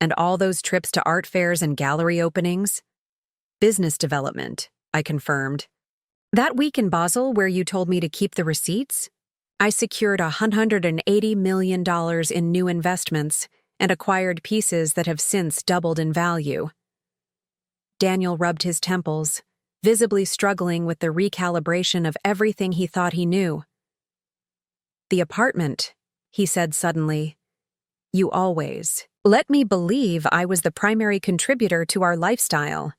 And all those trips to art fairs and gallery openings? Business development, I confirmed. That week in Basel where you told me to keep the receipts? I secured $180 million in new investments and acquired pieces that have since doubled in value. Daniel rubbed his temples, visibly struggling with the recalibration of everything he thought he knew. The apartment, he said suddenly. You always let me believe I was the primary contributor to our lifestyle.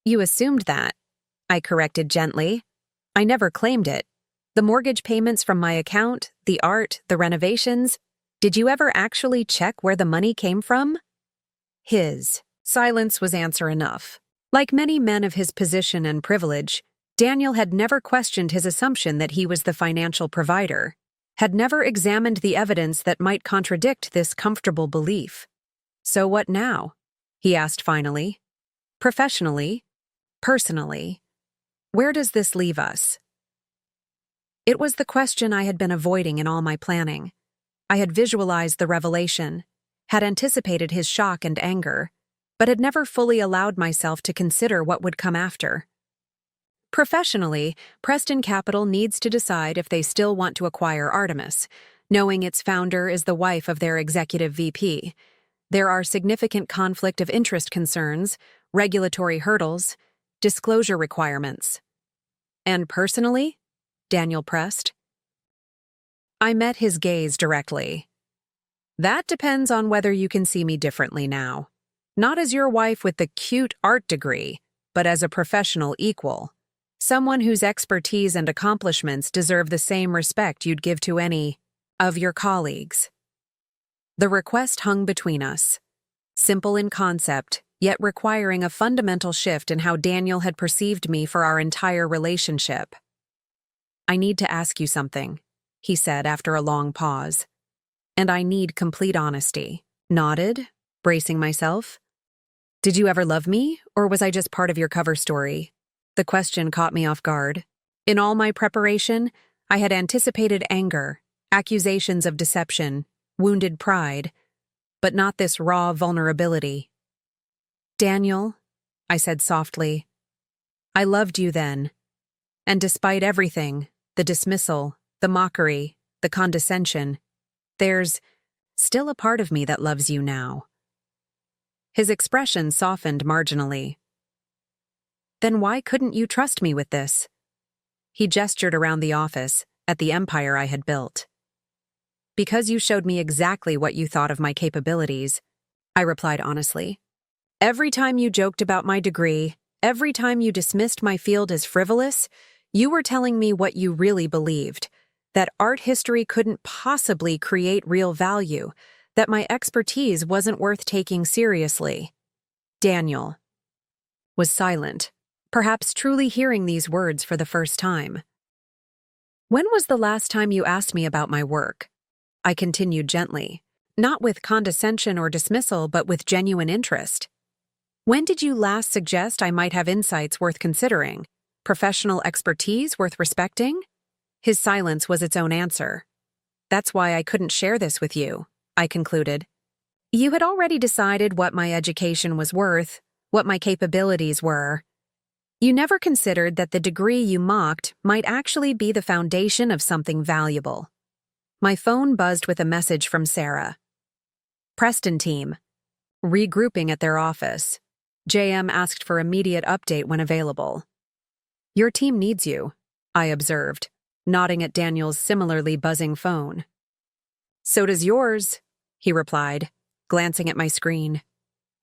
You assumed that, I corrected gently. I never claimed it. The mortgage payments from my account, the art, the renovations. Did you ever actually check where the money came from? His silence was answer enough. Like many men of his position and privilege, Daniel had never questioned his assumption that he was the financial provider, had never examined the evidence that might contradict this comfortable belief. So what now? He asked finally. Professionally, personally, where does this leave us? It was the question I had been avoiding in all my planning. I had visualized the revelation, had anticipated his shock and anger, but had never fully allowed myself to consider what would come after. Professionally, Preston Capital needs to decide if they still want to acquire Artemis, knowing its founder is the wife of their executive VP. There are significant conflict of interest concerns, regulatory hurdles, disclosure requirements. And personally? Daniel pressed. I met his gaze directly. That depends on whether you can see me differently now. Not as your wife with the cute art degree, but as a professional equal. Someone whose expertise and accomplishments deserve the same respect you'd give to any of your colleagues. The request hung between us. Simple in concept, yet requiring a fundamental shift in how Daniel had perceived me for our entire relationship. I need to ask you something, he said after a long pause. And I need complete honesty. Nodded, bracing myself. Did you ever love me, or was I just part of your cover story? The question caught me off guard. In all my preparation, I had anticipated anger, accusations of deception, wounded pride, but not this raw vulnerability. Daniel, I said softly, I loved you then. And despite everything, the dismissal, the mockery, the condescension, there's still a part of me that loves you now. His expression softened marginally. Then why couldn't you trust me with this? He gestured around the office, at the empire I had built. Because you showed me exactly what you thought of my capabilities, I replied honestly. Every time you joked about my degree, every time you dismissed my field as frivolous, you were telling me what you really believed, that art history couldn't possibly create real value, that my expertise wasn't worth taking seriously. Daniel was silent, perhaps truly hearing these words for the first time. When was the last time you asked me about my work? I continued gently, not with condescension or dismissal, but with genuine interest. When did you last suggest I might have insights worth considering? Professional expertise worth respecting? His silence was its own answer. That's why I couldn't share this with you, I concluded. You had already decided what my education was worth, what my capabilities were. You never considered that the degree you mocked might actually be the foundation of something valuable. My phone buzzed with a message from Sarah. Preston team. Regrouping at their office. JM asked for immediate update when available. Your team needs you, I observed, nodding at Daniel's similarly buzzing phone. So does yours, he replied, glancing at my screen.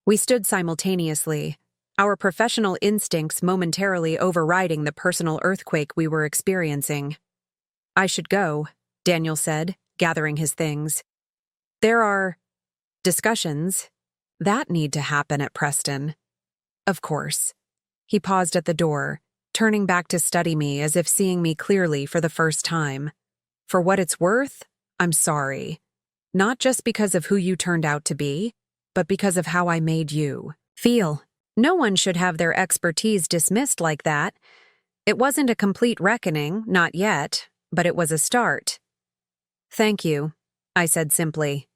We stood simultaneously, our professional instincts momentarily overriding the personal earthquake we were experiencing. I should go, Daniel said, gathering his things. There are discussions that need to happen at Preston. Of course. He paused at the door, turning back to study me as if seeing me clearly for the first time. For what it's worth, I'm sorry. Not just because of who you turned out to be, but because of how I made you feel. No one should have their expertise dismissed like that. It wasn't a complete reckoning, not yet, but it was a start. Thank you, I said simply.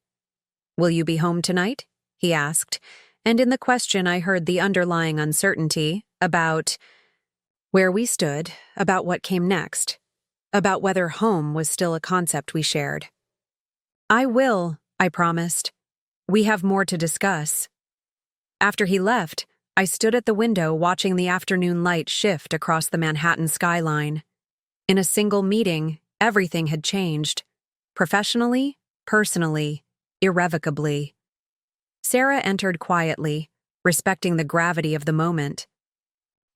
Will you be home tonight? He asked, and in the question I heard the underlying uncertainty about where we stood, about what came next, about whether home was still a concept we shared. I will, I promised. We have more to discuss. After he left, I stood at the window watching the afternoon light shift across the Manhattan skyline. In a single meeting, everything had changed. Professionally, personally, irrevocably. Sarah entered quietly, respecting the gravity of the moment.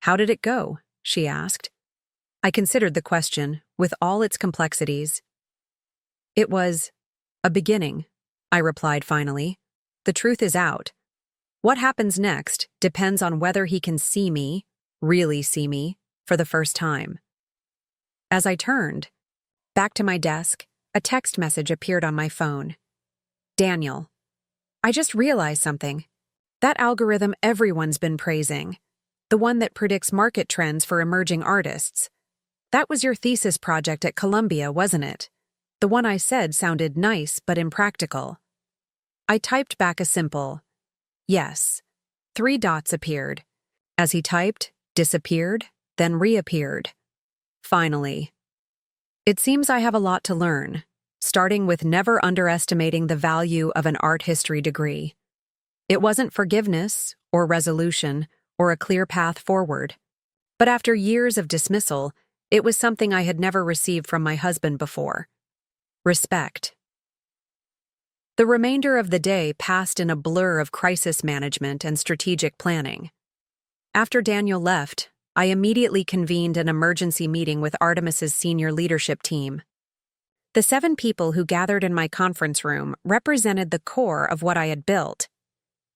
How did it go? She asked. I considered the question, with all its complexities. It was a beginning, I replied finally. The truth is out. What happens next depends on whether he can see me, really see me, for the first time. As I turned back to my desk, a text message appeared on my phone. Daniel. I just realized something. That algorithm everyone's been praising. The one that predicts market trends for emerging artists. That was your thesis project at Columbia, wasn't it? The one I said sounded nice but impractical. I typed back a simple, yes. 3 dots appeared. As he typed, disappeared, then reappeared. Finally. It seems I have a lot to learn, starting with never underestimating the value of an art history degree. It wasn't forgiveness, or resolution, or a clear path forward. But after years of dismissal, it was something I had never received from my husband before. Respect. The remainder of the day passed in a blur of crisis management and strategic planning. After Daniel left, I immediately convened an emergency meeting with Artemis's senior leadership team. The 7 people who gathered in my conference room represented the core of what I had built.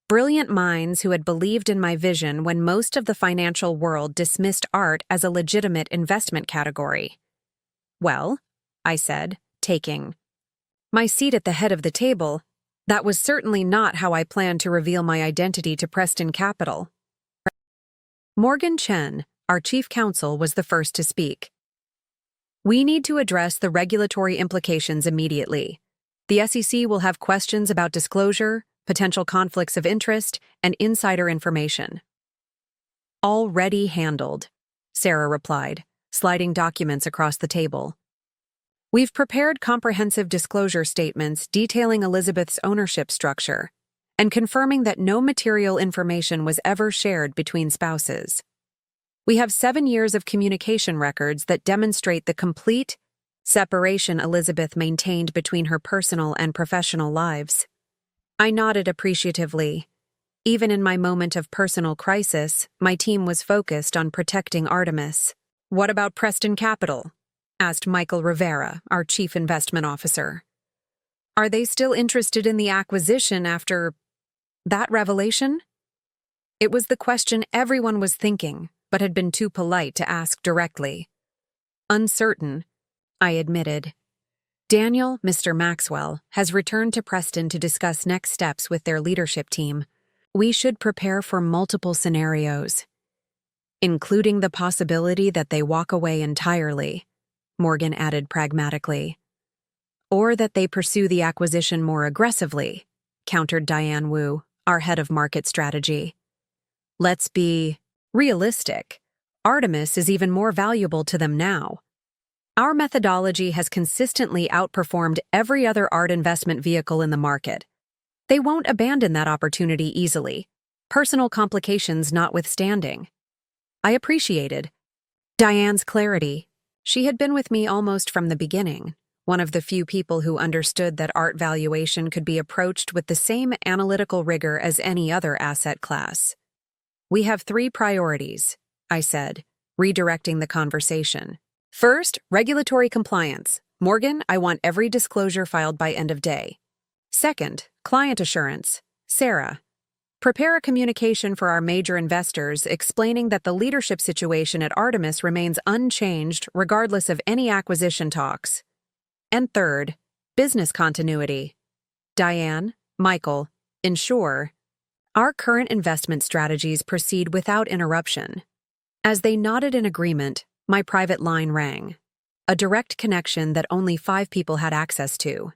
Brilliant minds who had believed in my vision when most of the financial world dismissed art as a legitimate investment category. Well, I said, taking my seat at the head of the table, that was certainly not how I planned to reveal my identity to Preston Capital. Morgan Chen, our chief counsel, was the first to speak. We need to address the regulatory implications immediately. The SEC will have questions about disclosure, potential conflicts of interest, and insider information. Already handled, Sarah replied, sliding documents across the table. We've prepared comprehensive disclosure statements detailing Elizabeth's ownership structure and confirming that no material information was ever shared between spouses. We have 7 years of communication records that demonstrate the complete separation Elizabeth maintained between her personal and professional lives. I nodded appreciatively. Even in my moment of personal crisis, my team was focused on protecting Artemis. What about Preston Capital? Asked Michael Rivera, our chief investment officer. Are they still interested in the acquisition after that revelation? It was the question everyone was thinking, but had been too polite to ask directly. Uncertain, I admitted. Daniel, Mr. Maxwell, has returned to Preston to discuss next steps with their leadership team. We should prepare for multiple scenarios, including the possibility that they walk away entirely, Morgan added pragmatically. Or that they pursue the acquisition more aggressively, countered Diane Wu, our head of market strategy. Let's be realistic. Artemis is even more valuable to them now. Our methodology has consistently outperformed every other art investment vehicle in the market. They won't abandon that opportunity easily, personal complications notwithstanding. I appreciated Diane's clarity. She had been with me almost from the beginning, one of the few people who understood that art valuation could be approached with the same analytical rigor as any other asset class. We have 3 priorities, I said, redirecting the conversation. First, regulatory compliance. Morgan, I want every disclosure filed by end of day. Second, client assurance. Sarah, prepare a communication for our major investors explaining that the leadership situation at Artemis remains unchanged regardless of any acquisition talks. And third, business continuity. Diane, Michael, ensure our current investment strategies proceed without interruption. As they nodded in agreement, my private line rang, a direct connection that only 5 people had access to.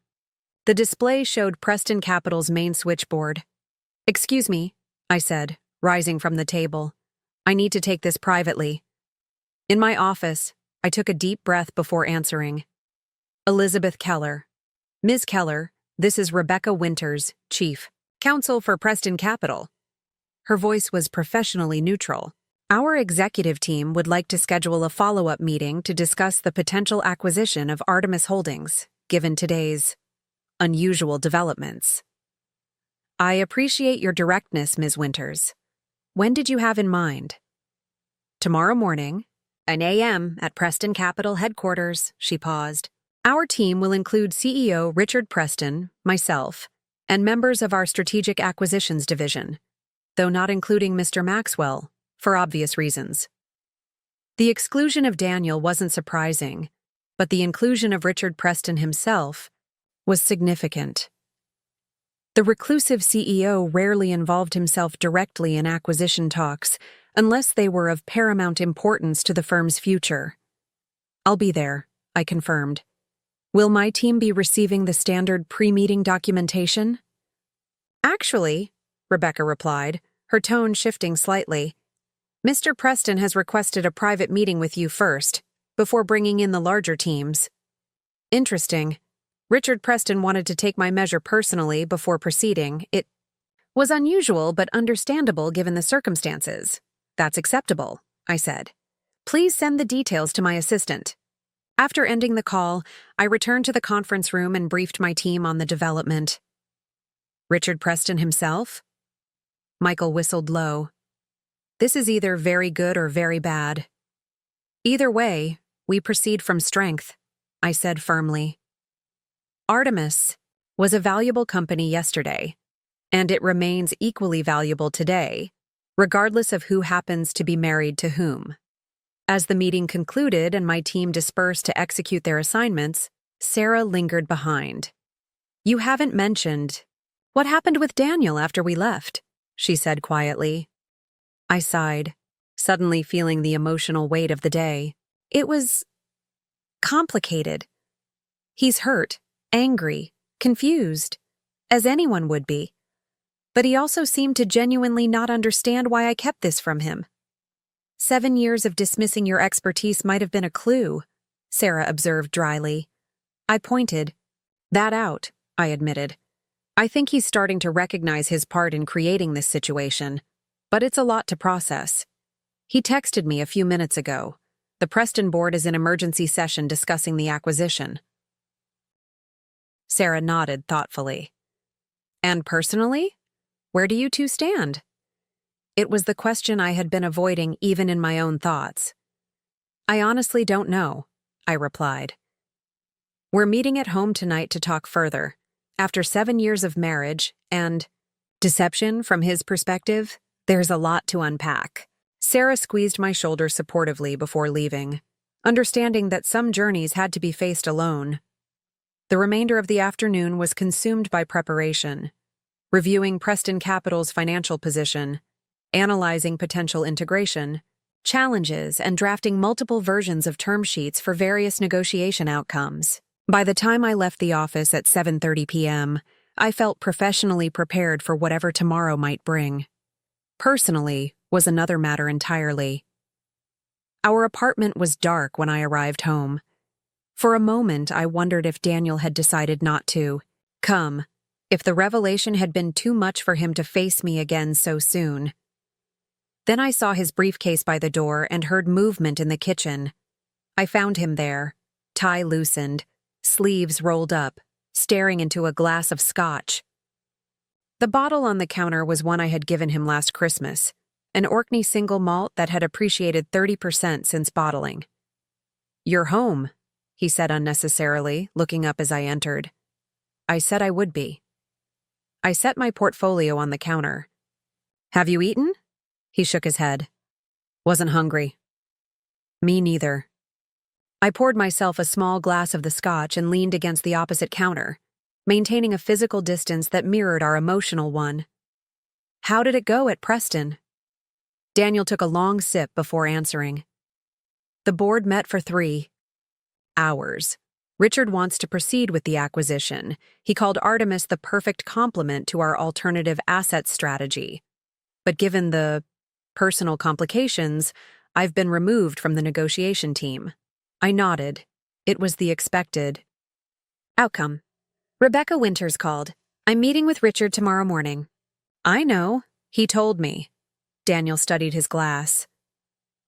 The display showed Preston Capital's main switchboard. Excuse me, I said, rising from the table. I need to take this privately. In my office, I took a deep breath before answering. Elizabeth Keller. Ms. Keller, this is Rebecca Winters, Chief Counsel for Preston Capital. Her voice was professionally neutral. Our executive team would like to schedule a follow-up meeting to discuss the potential acquisition of Artemis Holdings, given today's unusual developments. I appreciate your directness, Ms. Winters. When did you have in mind? Tomorrow morning, 9 a.m. at Preston Capital headquarters, she paused. Our team will include CEO Richard Preston, myself, and members of our Strategic Acquisitions Division, though not including Mr. Maxwell, for obvious reasons. The exclusion of Daniel wasn't surprising, but the inclusion of Richard Preston himself was significant. The reclusive CEO rarely involved himself directly in acquisition talks, unless they were of paramount importance to the firm's future. "I'll be there," I confirmed. "Will my team be receiving the standard pre-meeting documentation?" "Actually," Rebecca replied, her tone shifting slightly, "Mr. Preston has requested a private meeting with you first, before bringing in the larger teams." "Interesting. Richard Preston wanted to take my measure personally before proceeding. It was unusual but understandable given the circumstances." "That's acceptable," I said. "Please send the details to my assistant." After ending the call, I returned to the conference room and briefed my team on the development. "Richard Preston himself?" Michael whistled low. "This is either very good or very bad." "Either way, we proceed from strength," I said firmly. Artemis was a valuable company yesterday, and it remains equally valuable today, regardless of who happens to be married to whom. As the meeting concluded and my team dispersed to execute their assignments, Sarah lingered behind. "You haven't mentioned what happened with Daniel after we left," she said quietly. I sighed, suddenly feeling the emotional weight of the day. It was complicated. He's hurt, angry, confused, as anyone would be. But he also seemed to genuinely not understand why I kept this from him. 7 years of dismissing your expertise might have been a clue, Sarah observed dryly. I pointed that out, I admitted. I think he's starting to recognize his part in creating this situation, but it's a lot to process. He texted me a few minutes ago. The Preston board is in emergency session discussing the acquisition. Sarah nodded thoughtfully. And personally? Where do you two stand? It was the question I had been avoiding even in my own thoughts. I honestly don't know, I replied. We're meeting at home tonight to talk further. After 7 years of marriage and deception from his perspective, there's a lot to unpack. Sarah squeezed my shoulder supportively before leaving, understanding that some journeys had to be faced alone. The remainder of the afternoon was consumed by preparation, reviewing Preston Capital's financial position, analyzing potential integration, challenges, and drafting multiple versions of term sheets for various negotiation outcomes. By the time I left the office at 7:30 p.m., I felt professionally prepared for whatever tomorrow might bring. Personally was another matter entirely. Our apartment was dark when I arrived home. For a moment, I wondered if Daniel had decided not to come, if the revelation had been too much for him to face me again so soon. Then I saw his briefcase by the door and heard movement in the kitchen. I found him there, tie loosened, sleeves rolled up, staring into a glass of scotch. The bottle on the counter was one I had given him last Christmas, an Orkney single malt that had appreciated 30% since bottling. "You're home," he said unnecessarily, looking up as I entered. I said I would be. I set my portfolio on the counter. "Have you eaten?" He shook his head. "Wasn't hungry." "Me neither." I poured myself a small glass of the scotch and leaned against the opposite counter, maintaining a physical distance that mirrored our emotional one. "How did it go at Preston?" Daniel took a long sip before answering. "The board met for 3 hours. Richard wants to proceed with the acquisition. He called Artemis the perfect complement to our alternative asset strategy. But given the personal complications, I've been removed from the negotiation team." I nodded. It was the expected outcome. "Rebecca Winters called. I'm meeting with Richard tomorrow morning." "I know. He told me." Daniel studied his glass.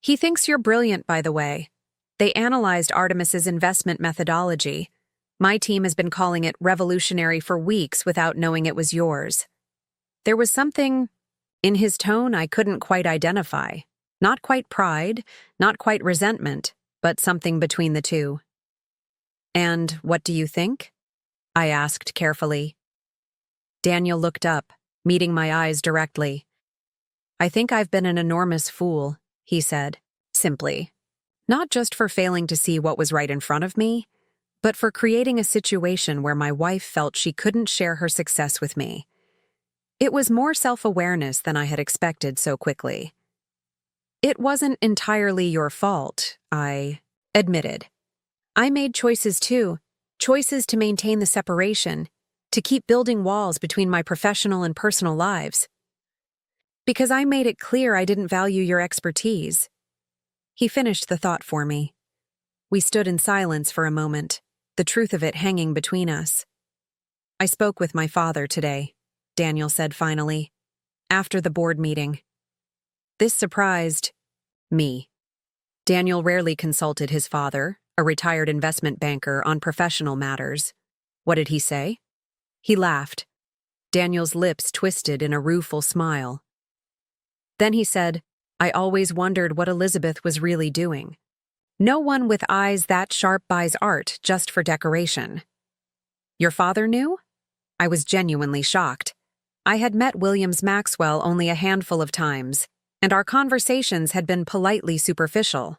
"He thinks you're brilliant, by the way. They analyzed Artemis's investment methodology. My team has been calling it revolutionary for weeks without knowing it was yours." There was something in his tone I couldn't quite identify. Not quite pride, not quite resentment, but something between the two. "And what do you think?" I asked carefully. Daniel looked up, meeting my eyes directly. "I think I've been an enormous fool," he said, simply. "Not just for failing to see what was right in front of me, but for creating a situation where my wife felt she couldn't share her success with me. It was more self-awareness than I had expected so quickly. It wasn't entirely your fault, I admitted. I made choices too, choices to maintain the separation, to keep building walls between my professional and personal lives. Because I made it clear I didn't value your expertise. He finished the thought for me. We stood in silence for a moment, the truth of it hanging between us. I spoke with my father today, Daniel said finally, after the board meeting. This surprised me. Daniel rarely consulted his father, a retired investment banker, on professional matters. What did he say? He laughed. Daniel's lips twisted in a rueful smile. Then he said, I always wondered what Elizabeth was really doing. No one with eyes that sharp buys art just for decoration. Your father knew? I was genuinely shocked. I had met Williams Maxwell only a handful of times, and our conversations had been politely superficial.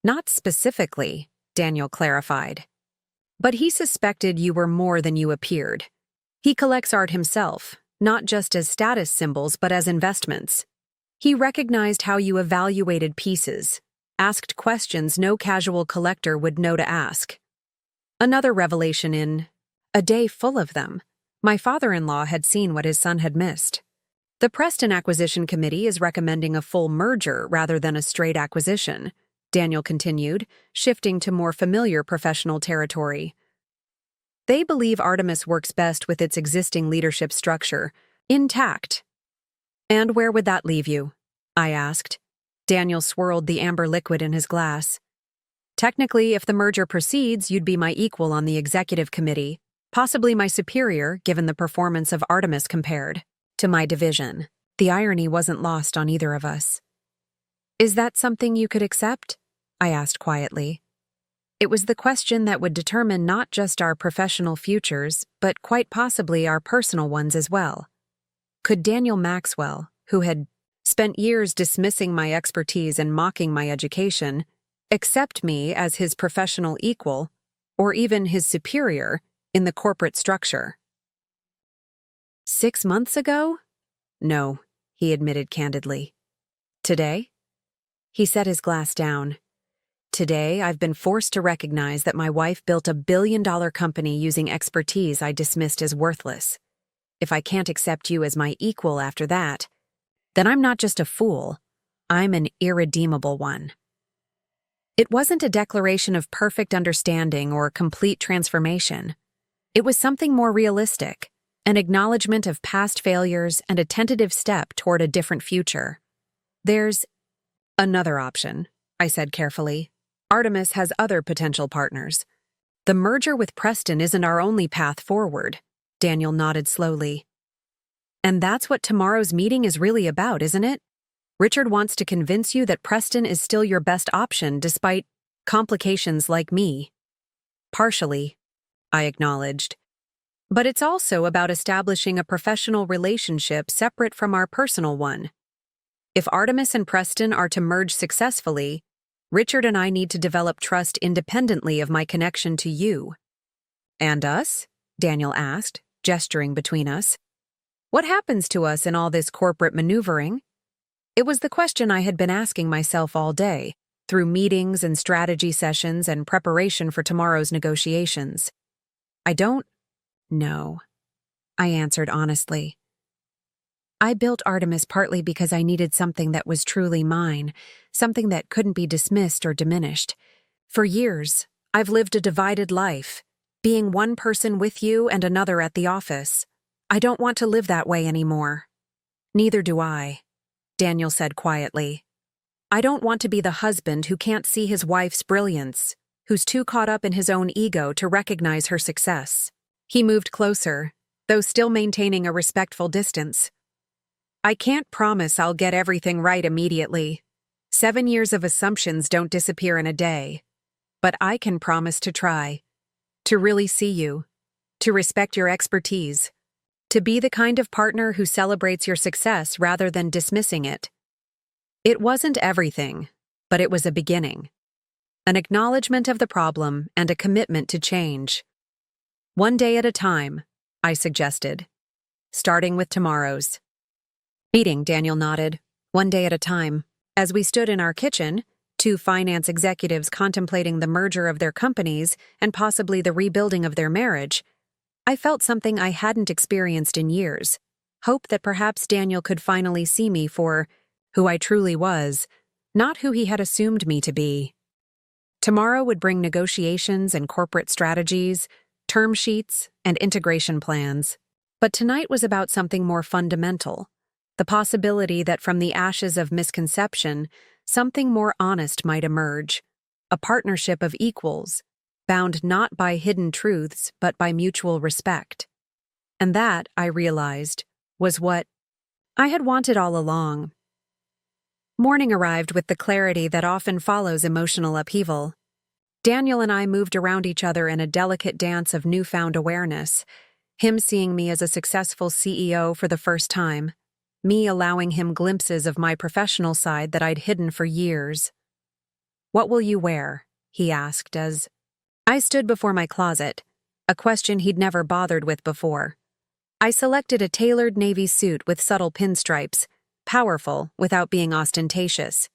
Not specifically, Daniel clarified. But he suspected you were more than you appeared. He collects art himself, not just as status symbols but as investments. He recognized how you evaluated pieces, asked questions no casual collector would know to ask. Another revelation in a day full of them. My father-in-law had seen what his son had missed. The Preston Acquisition Committee is recommending a full merger rather than a straight acquisition, Daniel continued, shifting to more familiar professional territory. They believe Artemis works best with its existing leadership structure, intact. And where would that leave you? I asked. Daniel swirled the amber liquid in his glass. Technically, if the merger proceeds, you'd be my equal on the executive committee, possibly my superior, given the performance of Artemis compared to my division. The irony wasn't lost on either of us. Is that something you could accept? I asked quietly. It was the question that would determine not just our professional futures, but quite possibly our personal ones as well. Could Daniel Maxwell, who had spent years dismissing my expertise and mocking my education, accept me as his professional equal, or even his superior, in the corporate structure? 6 months ago? No, he admitted candidly. Today? He set his glass down. Today, I've been forced to recognize that my wife built a billion-dollar company using expertise I dismissed as worthless. If I can't accept you as my equal after that, then I'm not just a fool, I'm an irredeemable one. It wasn't a declaration of perfect understanding or complete transformation. It was something more realistic, an acknowledgement of past failures and a tentative step toward a different future. There's another option, I said carefully. Artemis has other potential partners. The merger with Preston isn't our only path forward. Daniel nodded slowly. And that's what tomorrow's meeting is really about, isn't it? Richard wants to convince you that Preston is still your best option despite complications like me. Partially, I acknowledged. But it's also about establishing a professional relationship separate from our personal one. If Artemis and Preston are to merge successfully, Richard and I need to develop trust independently of my connection to you. And us? Daniel asked, gesturing between us. What happens to us in all this corporate maneuvering? It was the question I had been asking myself all day, through meetings and strategy sessions and preparation for tomorrow's negotiations. I don't know, I answered honestly. I built Artemis partly because I needed something that was truly mine, something that couldn't be dismissed or diminished. For years, I've lived a divided life, being one person with you and another at the office. I don't want to live that way anymore. Neither do I, Daniel said quietly. I don't want to be the husband who can't see his wife's brilliance, who's too caught up in his own ego to recognize her success. He moved closer, though still maintaining a respectful distance. I can't promise I'll get everything right immediately. 7 years of assumptions don't disappear in a day. But I can promise to try. To really see you. To respect your expertise. To be the kind of partner who celebrates your success rather than dismissing it. It wasn't everything, but it was a beginning. An acknowledgement of the problem and a commitment to change. One day at a time, I suggested. starting with tomorrow's meeting, Daniel nodded, one day at a time. As we stood in our kitchen, two finance executives contemplating the merger of their companies and possibly the rebuilding of their marriage, I felt something I hadn't experienced in years. Hope that perhaps Daniel could finally see me for who I truly was, not who he had assumed me to be. Tomorrow would bring negotiations and corporate strategies, term sheets, and integration plans. But tonight was about something more fundamental, the possibility that from the ashes of misconception, something more honest might emerge, a partnership of equals, bound not by hidden truths but by mutual respect. And that, I realized, was what I had wanted all along. Morning arrived with the clarity that often follows emotional upheaval. Daniel and I moved around each other in a delicate dance of newfound awareness, him seeing me as a successful CEO for the first time, me allowing him glimpses of my professional side that I'd hidden for years. "What will you wear?" he asked as I stood before my closet, a question he'd never bothered with before. I selected a tailored navy suit with subtle pinstripes, powerful without being ostentatious.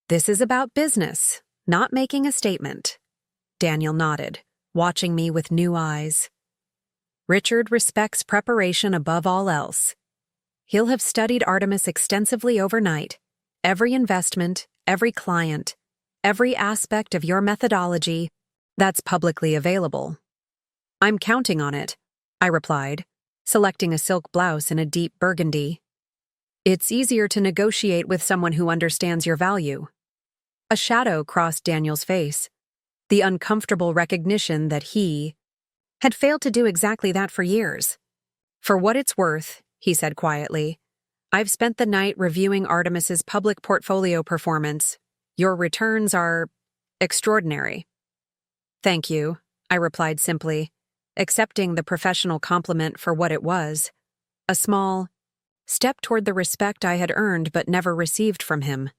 "This is about business, not making a statement." Daniel nodded, watching me with new eyes. "Richard respects preparation above all else. He'll have studied Artemis extensively overnight. Every investment, every client, every aspect of your methodology, that's publicly available." "I'm counting on it," I replied, selecting a silk blouse in a deep burgundy. "It's easier to negotiate with someone who understands your value." A shadow crossed Daniel's face, the uncomfortable recognition that he had failed to do exactly that for years. "For what it's worth," he said quietly, "I've spent the night reviewing Artemis's public portfolio performance. Your returns are extraordinary." "Thank you," I replied simply, accepting the professional compliment for what it was, a small step toward the respect I had earned but never received from him.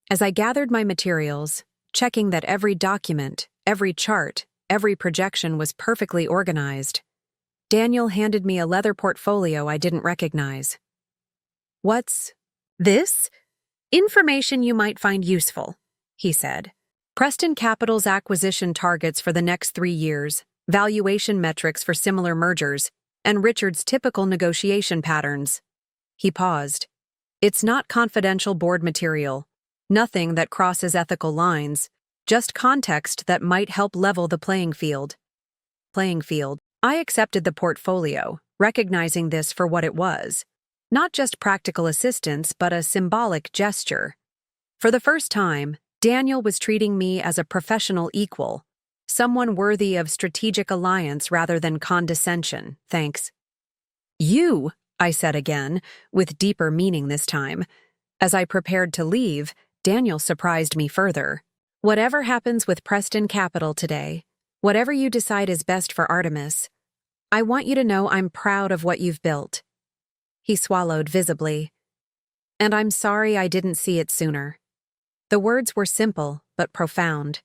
As I gathered my materials, checking that every document, every chart, every projection was perfectly organized, Daniel handed me a leather portfolio I didn't recognize. "What's this?" "Information you might find useful," he said. "Preston Capital's acquisition targets for the next 3 years, valuation metrics for similar mergers, and Richard's typical negotiation patterns." He paused. "It's not confidential board material, nothing that crosses ethical lines, just context that might help level the playing field. I accepted the portfolio, recognizing this for what it was. Not just practical assistance, but a symbolic gesture. For the first time, Daniel was treating me as a professional equal, someone worthy of strategic alliance rather than condescension, thanks. "You," I said again, with deeper meaning this time. As I prepared to leave, Daniel surprised me further. "Whatever happens with Preston Capital today, whatever you decide is best for Artemis, I want you to know I'm proud of what you've built." He swallowed visibly. "And I'm sorry I didn't see it sooner." The words were simple but profound.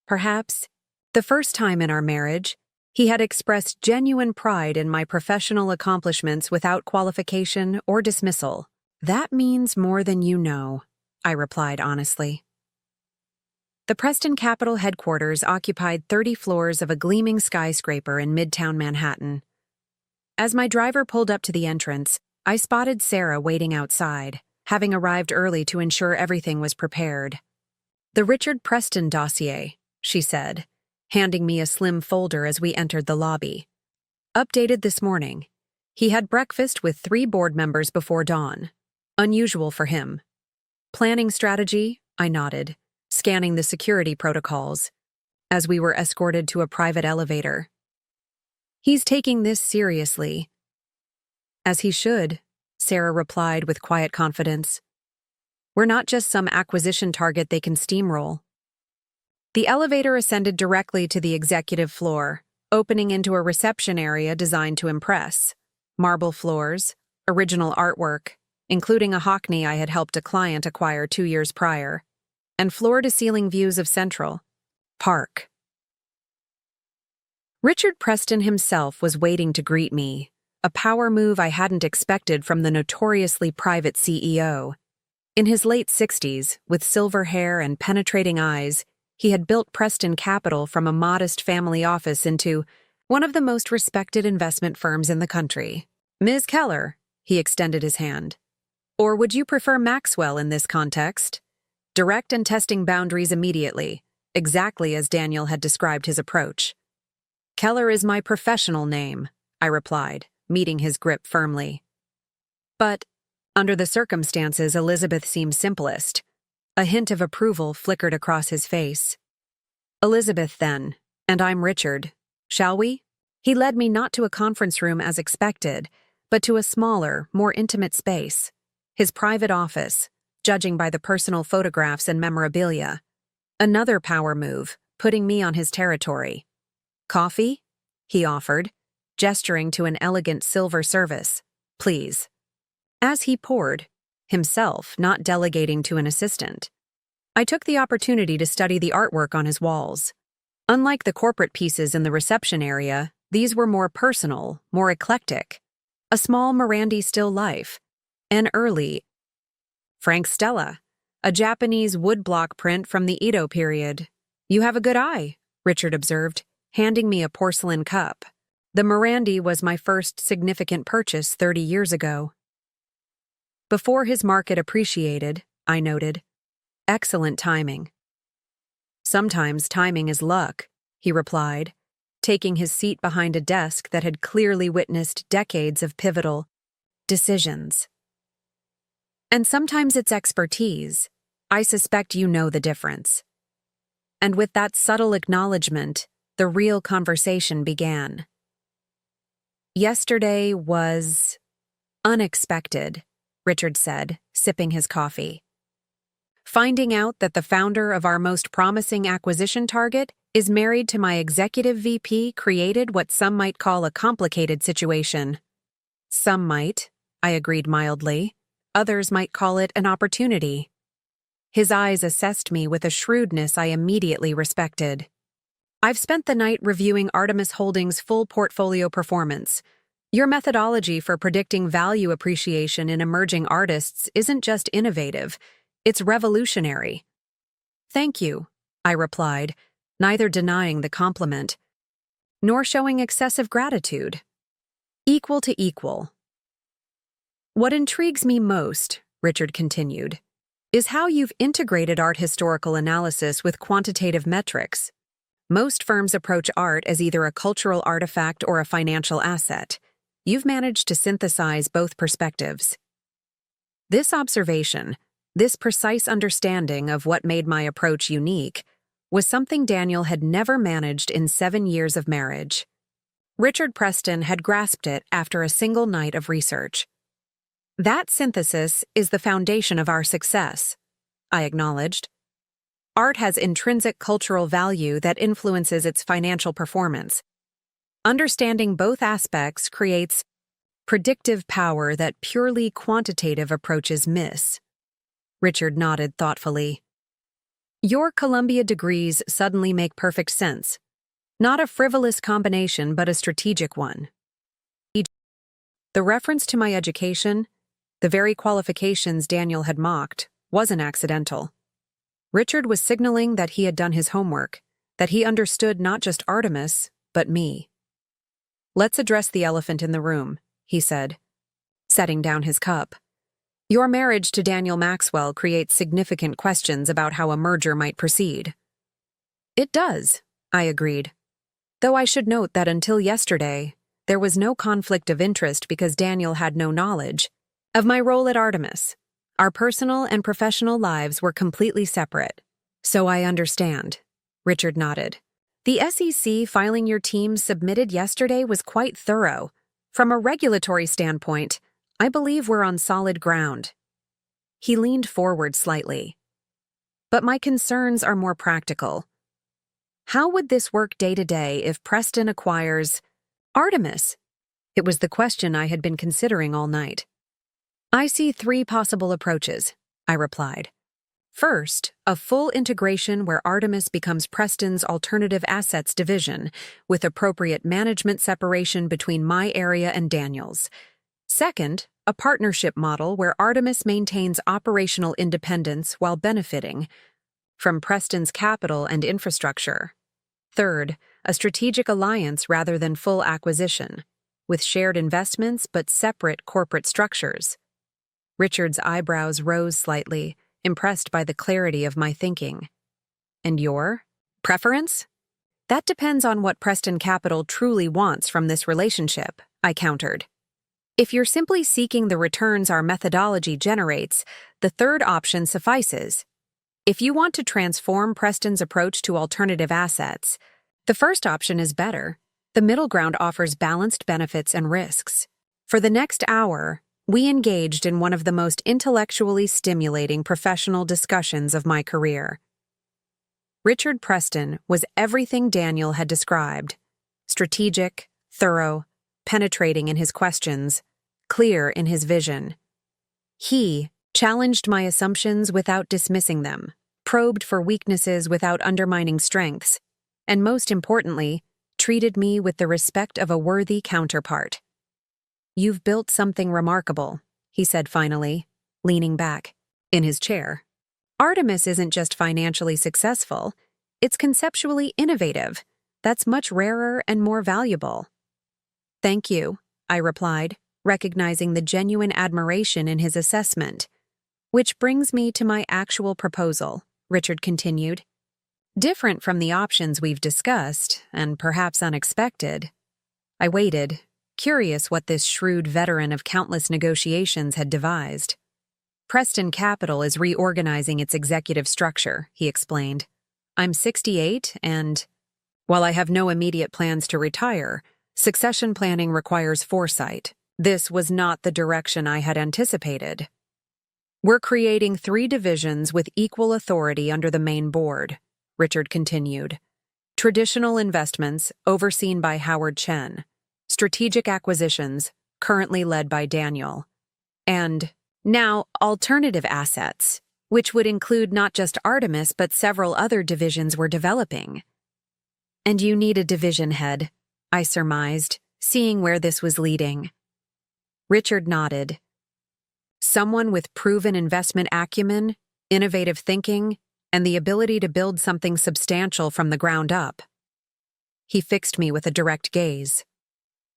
Perhaps, the first time in our marriage, he had expressed genuine pride in my professional accomplishments without qualification or dismissal. "That means more than you know," I replied honestly. The Preston Capital headquarters occupied 30 floors of a gleaming skyscraper in Midtown Manhattan. As my driver pulled up to the entrance, I spotted Sarah waiting outside, having arrived early to ensure everything was prepared. "The Richard Preston dossier," she said, handing me a slim folder as we entered the lobby. "Updated this morning. He had breakfast with 3 board members before dawn. Unusual for him." "Planning strategy?" I nodded, scanning the security protocols, as we were escorted to a private elevator. "He's taking this seriously." "As he should," Sarah replied with quiet confidence. "We're not just some acquisition target they can steamroll." The elevator ascended directly to the executive floor, opening into a reception area designed to impress. Marble floors, original artwork, including a Hockney I had helped a client acquire 2 years prior, and floor-to-ceiling views of Central Park. Richard Preston himself was waiting to greet me, a power move I hadn't expected from the notoriously private CEO. In his late 60s, with silver hair and penetrating eyes, he had built Preston Capital from a modest family office into one of the most respected investment firms in the country. Ms. Keller, he extended his hand. Or would you prefer Maxwell in this context? Direct and testing boundaries immediately, exactly as Daniel had described his approach. Keller is my professional name, I replied, meeting his grip firmly. But, under the circumstances, Elizabeth seemed simplest. A hint of approval flickered across his face. Elizabeth, then, and I'm Richard. Shall we? He led me not to a conference room as expected, but to a smaller, more intimate space. His private office, judging by the personal photographs and memorabilia. Another power move, putting me on his territory. Coffee? He offered, gesturing to an elegant silver service. Please. As he poured, himself not delegating to an assistant, I took the opportunity to study the artwork on his walls. Unlike the corporate pieces in the reception area, these were more personal, more eclectic. A small Morandi still life, an early Frank Stella, a Japanese woodblock print from the Edo period. You have a good eye, Richard observed, handing me a porcelain cup. The Morandi was my first significant purchase 30 years ago. Before his market appreciated, I noted. Excellent timing. Sometimes timing is luck, he replied, taking his seat behind a desk that had clearly witnessed decades of pivotal decisions. And sometimes it's expertise. I suspect you know the difference. And with that subtle acknowledgement, the real conversation began. Yesterday was unexpected, Richard said, sipping his coffee. Finding out that the founder of our most promising acquisition target is married to my executive VP created what some might call a complicated situation. Some might, I agreed mildly. Others might call it an opportunity. His eyes assessed me with a shrewdness I immediately respected. I've spent the night reviewing Artemis Holdings' full portfolio performance. Your methodology for predicting value appreciation in emerging artists isn't just innovative, it's revolutionary. Thank you, I replied, neither denying the compliment, nor showing excessive gratitude. Equal to equal. What intrigues me most, Richard continued, is how you've integrated art historical analysis with quantitative metrics. Most firms approach art as either a cultural artifact or a financial asset. You've managed to synthesize both perspectives. This observation, this precise understanding of what made my approach unique, was something Daniel had never managed in 7 years of marriage. Richard Preston had grasped it after a single night of research. That synthesis is the foundation of our success, I acknowledged. Art has intrinsic cultural value that influences its financial performance. Understanding both aspects creates predictive power that purely quantitative approaches miss. Richard nodded thoughtfully. Your Columbia degrees suddenly make perfect sense. Not a frivolous combination, but a strategic one. The reference to my education, the very qualifications Daniel had mocked, wasn't accidental. Richard was signaling that he had done his homework, that he understood not just Artemis, but me. Let's address the elephant in the room, he said, setting down his cup. Your marriage to Daniel Maxwell creates significant questions about how a merger might proceed. It does, I agreed. Though I should note that until yesterday, there was no conflict of interest because Daniel had no knowledge of my role at Artemis. Our personal and professional lives were completely separate. So I understand, Richard nodded. The SEC filing your team submitted yesterday was quite thorough. From a regulatory standpoint, I believe we're on solid ground. He leaned forward slightly. But my concerns are more practical. How would this work day to day if Preston acquires Artemis? It was the question I had been considering all night. I see 3 possible approaches, I replied. First, a full integration where Artemis becomes Preston's alternative assets division, with appropriate management separation between my area and Daniel's. Second, a partnership model where Artemis maintains operational independence while benefiting from Preston's capital and infrastructure. Third, a strategic alliance rather than full acquisition, with shared investments but separate corporate structures. Richard's eyebrows rose slightly, impressed by the clarity of my thinking. And your preference? That depends on what Preston Capital truly wants from this relationship, I countered. If you're simply seeking the returns our methodology generates, the third option suffices. If you want to transform Preston's approach to alternative assets, the first option is better. The middle ground offers balanced benefits and risks. For the next hour, we engaged in one of the most intellectually stimulating professional discussions of my career. Richard Preston was everything Daniel had described: strategic, thorough, penetrating in his questions, clear in his vision. He challenged my assumptions without dismissing them, probed for weaknesses without undermining strengths, and most importantly, treated me with the respect of a worthy counterpart. "You've built something remarkable," he said finally, leaning back in his chair. "Artemis isn't just financially successful, it's conceptually innovative. That's much rarer and more valuable." "Thank you," I replied, recognizing the genuine admiration in his assessment. "Which brings me to my actual proposal," Richard continued. "Different from the options we've discussed, and perhaps unexpected." I waited, curious what this shrewd veteran of countless negotiations had devised. "Preston Capital is reorganizing its executive structure," he explained. "I'm 68, and while I have no immediate plans to retire, succession planning requires foresight. This was not the direction I had anticipated. We're creating 3 divisions with equal authority under the main board," Richard continued. "Traditional investments, overseen by Howard Chen. Strategic acquisitions, currently led by Daniel. And now alternative assets, which would include not just Artemis but several other divisions we're developing." "And you need a division head," I surmised, seeing where this was leading. Richard nodded. "Someone with proven investment acumen, innovative thinking, and the ability to build something substantial from the ground up." He fixed me with a direct gaze.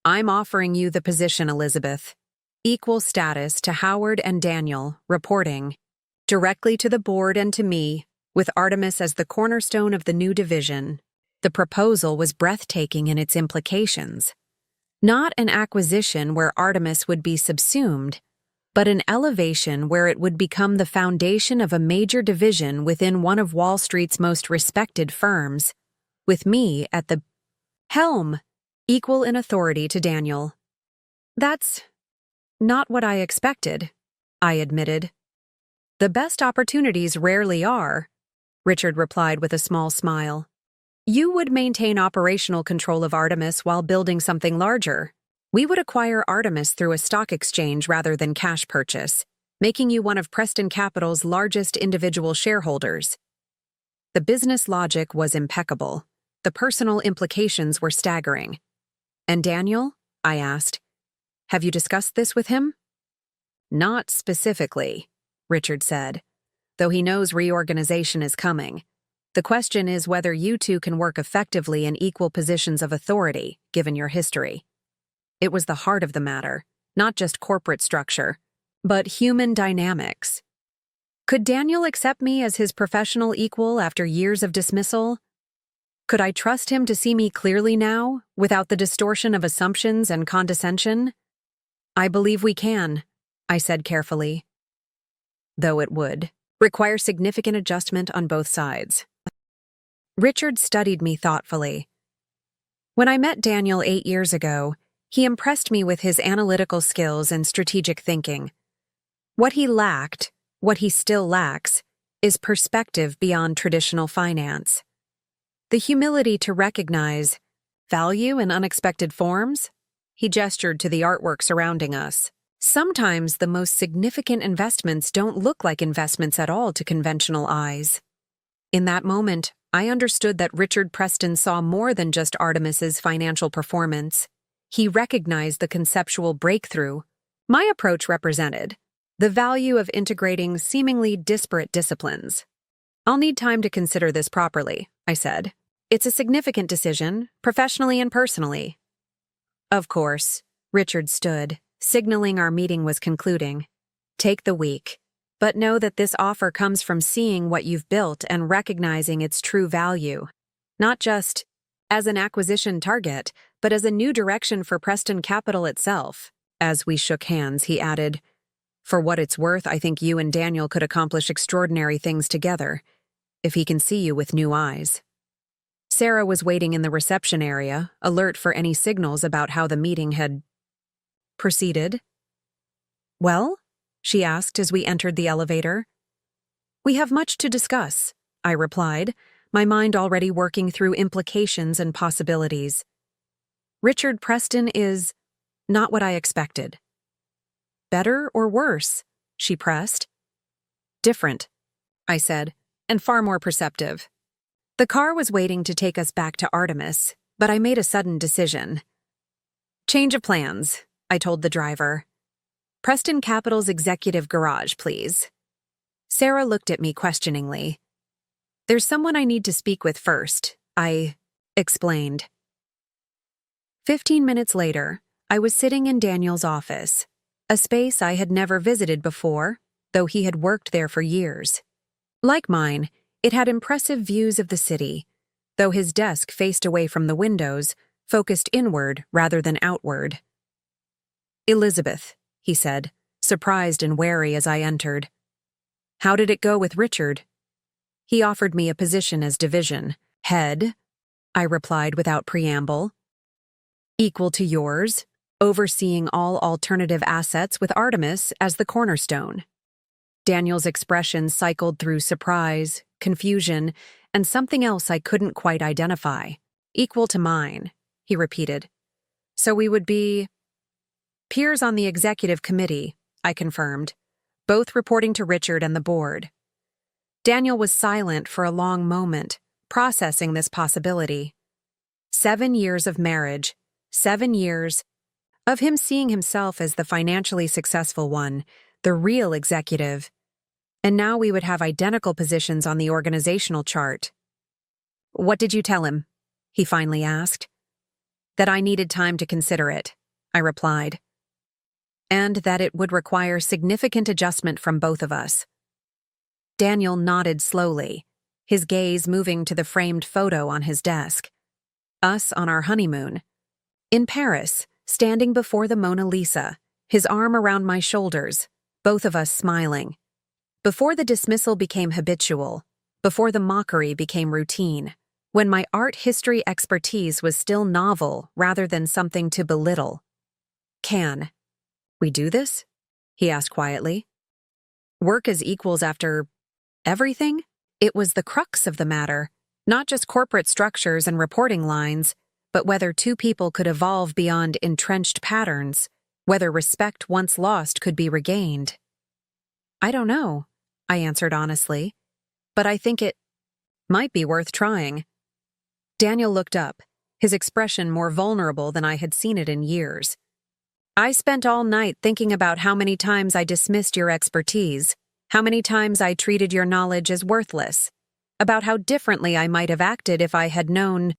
"I'm offering you the position, Elizabeth. Equal status to Howard and Daniel, reporting directly to the board and to me, with Artemis as the cornerstone of the new division." The proposal was breathtaking in its implications. Not an acquisition where Artemis would be subsumed, but an elevation where it would become the foundation of a major division within one of Wall Street's most respected firms, with me at the helm, equal in authority to Daniel. "That's not what I expected," I admitted. "The best opportunities rarely are," Richard replied with a small smile. "You would maintain operational control of Artemis while building something larger. We would acquire Artemis through a stock exchange rather than cash purchase, making you one of Preston Capital's largest individual shareholders." The business logic was impeccable. The personal implications were staggering. "And Daniel?" I asked. "Have you discussed this with him?" "Not specifically," Richard said, "though he knows reorganization is coming. The question is whether you two can work effectively in equal positions of authority, given your history." It was the heart of the matter, not just corporate structure, but human dynamics. Could Daniel accept me as his professional equal after years of dismissal? Could I trust him to see me clearly now, without the distortion of assumptions and condescension? "I believe we can," I said carefully, "though it would require significant adjustment on both sides." Richard studied me thoughtfully. When I met Daniel 8 years ago, he impressed me with his analytical skills and strategic thinking. What he lacked, what he still lacks, is perspective beyond traditional finance. The humility to recognize value in unexpected forms. He gestured to the artwork surrounding us. Sometimes the most significant investments don't look like investments at all to conventional eyes. In that moment, I understood that Richard Preston saw more than just Artemis's financial performance. He recognized the conceptual breakthrough my approach represented, the value of integrating seemingly disparate disciplines. "I'll need time to consider this properly," I said. "It's a significant decision, professionally and personally." "Of course," Richard stood, signaling our meeting was concluding. "Take the week. But know that this offer comes from seeing what you've built and recognizing its true value. Not just as an acquisition target, but as a new direction for Preston Capital itself." As we shook hands, he added, "For what it's worth, I think you and Daniel could accomplish extraordinary things together, if he can see you with new eyes." Sarah was waiting in the reception area, alert for any signals about how the meeting had proceeded. "Well?" she asked as we entered the elevator. "We have much to discuss," I replied, my mind already working through implications and possibilities. "Richard Preston is not what I expected." "Better or worse?" she pressed. "Different," I said, "and far more perceptive." The car was waiting to take us back to Artemis, but I made a sudden decision. "Change of plans," I told the driver. "Preston Capital's executive garage, please." Sarah looked at me questioningly. "There's someone I need to speak with first," I explained. 15 minutes later, I was sitting in Daniel's office, a space I had never visited before, though he had worked there for years. Like mine, it had impressive views of the city, though his desk faced away from the windows, focused inward rather than outward. "Elizabeth," he said, surprised and wary as I entered. "How did it go with Richard?" He offered me a position as division head, I replied without preamble. "Equal to yours, overseeing all alternative assets with Artemis as the cornerstone." Daniel's expression cycled through surprise, confusion, and something else I couldn't quite identify. "Equal to mine," he repeated. "So we would be peers on the executive committee," I confirmed, both reporting to Richard and the board. Daniel was silent for a long moment, processing this possibility. 7 years of marriage, 7 years of him seeing himself as the financially successful one, the real executive. And now we would have identical positions on the organizational chart. "What did you tell him?" he finally asked. "That I needed time to consider it," I replied. "And that it would require significant adjustment from both of us." Daniel nodded slowly, his gaze moving to the framed photo on his desk. Us on our honeymoon. In Paris, standing before the Mona Lisa, his arm around my shoulders, both of us smiling. Before the dismissal became habitual, before the mockery became routine, when my art history expertise was still novel rather than something to belittle. "Can we do this?" he asked quietly. "Work as equals after everything?" It was the crux of the matter, not just corporate structures and reporting lines, but whether two people could evolve beyond entrenched patterns, whether respect once lost could be regained. "I don't know," I answered honestly, "but I think it might be worth trying." Daniel looked up, his expression more vulnerable than I had seen it in years. "I spent all night thinking about how many times I dismissed your expertise, how many times I treated your knowledge as worthless, about how differently I might have acted if I had known."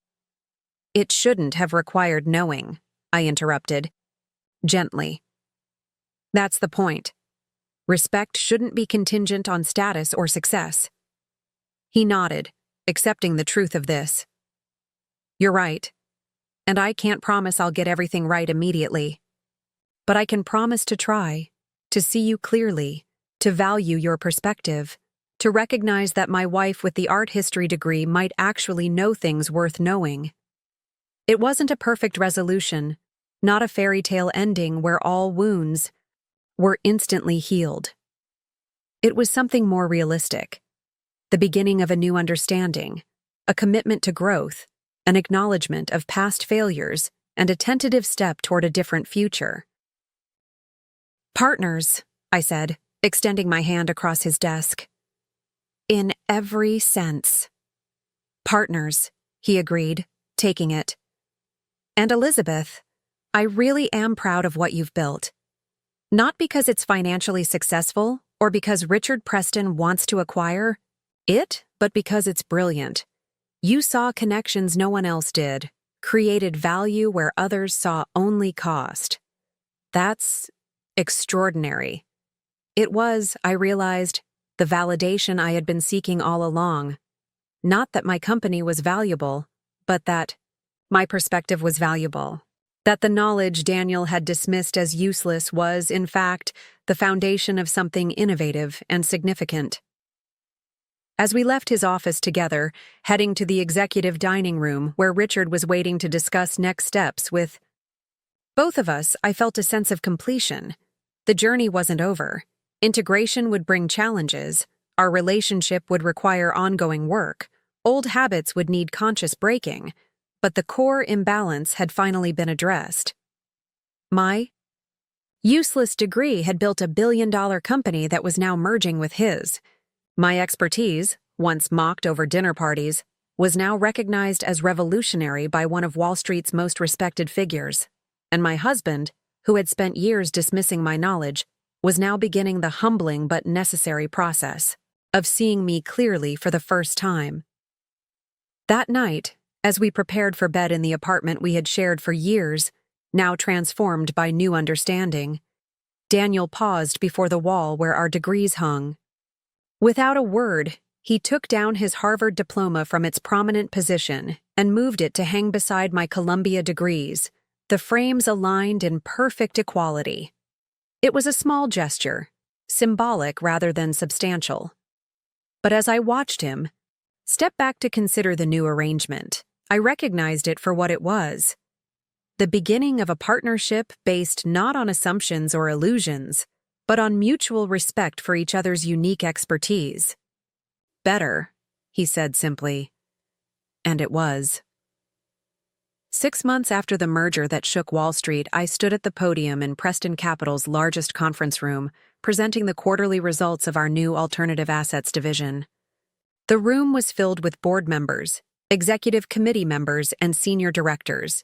"It shouldn't have required knowing," I interrupted, gently. "That's the point. Respect shouldn't be contingent on status or success." He nodded, accepting the truth of this. "You're right, and I can't promise I'll get everything right immediately. But I can promise to try, to see you clearly, to value your perspective, to recognize that my wife with the art history degree might actually know things worth knowing." It wasn't a perfect resolution, not a fairy tale ending where all wounds were instantly healed. It was something more realistic, the beginning of a new understanding, a commitment to growth, an acknowledgement of past failures, and a tentative step toward a different future. Partners, I said, extending my hand across his desk. In every sense. Partners, he agreed, taking it. And Elizabeth, I really am proud of what you've built. Not because it's financially successful or because Richard Preston wants to acquire it, but because it's brilliant. You saw connections no one else did, created value where others saw only cost. That's extraordinary. It was, I realized, the validation I had been seeking all along. Not that my company was valuable, but that my perspective was valuable. That the knowledge Daniel had dismissed as useless was, in fact, the foundation of something innovative and significant. As we left his office together, heading to the executive dining room where Richard was waiting to discuss next steps with both of us, I felt a sense of completion. The journey wasn't over. Integration would bring challenges. Our relationship would require ongoing work. Old habits would need conscious breaking. But the core imbalance had finally been addressed. My useless degree had built a billion-dollar company that was now merging with his. My expertise, once mocked over dinner parties, was now recognized as revolutionary by one of Wall Street's most respected figures. And my husband, who had spent years dismissing my knowledge, was now beginning the humbling but necessary process of seeing me clearly for the first time. That night, as we prepared for bed in the apartment we had shared for years, now transformed by new understanding, Daniel paused before the wall where our degrees hung. Without a word, he took down his Harvard diploma from its prominent position and moved it to hang beside my Columbia degrees, the frames aligned in perfect equality. It was a small gesture, symbolic rather than substantial. But as I watched him step back to consider the new arrangement, I recognized it for what it was. The beginning of a partnership based not on assumptions or illusions, but on mutual respect for each other's unique expertise. Better, he said simply. And it was. 6 months after the merger that shook Wall Street, I stood at the podium in Preston Capital's largest conference room, presenting the quarterly results of our new alternative assets division. The room was filled with board members, executive committee members, and senior directors,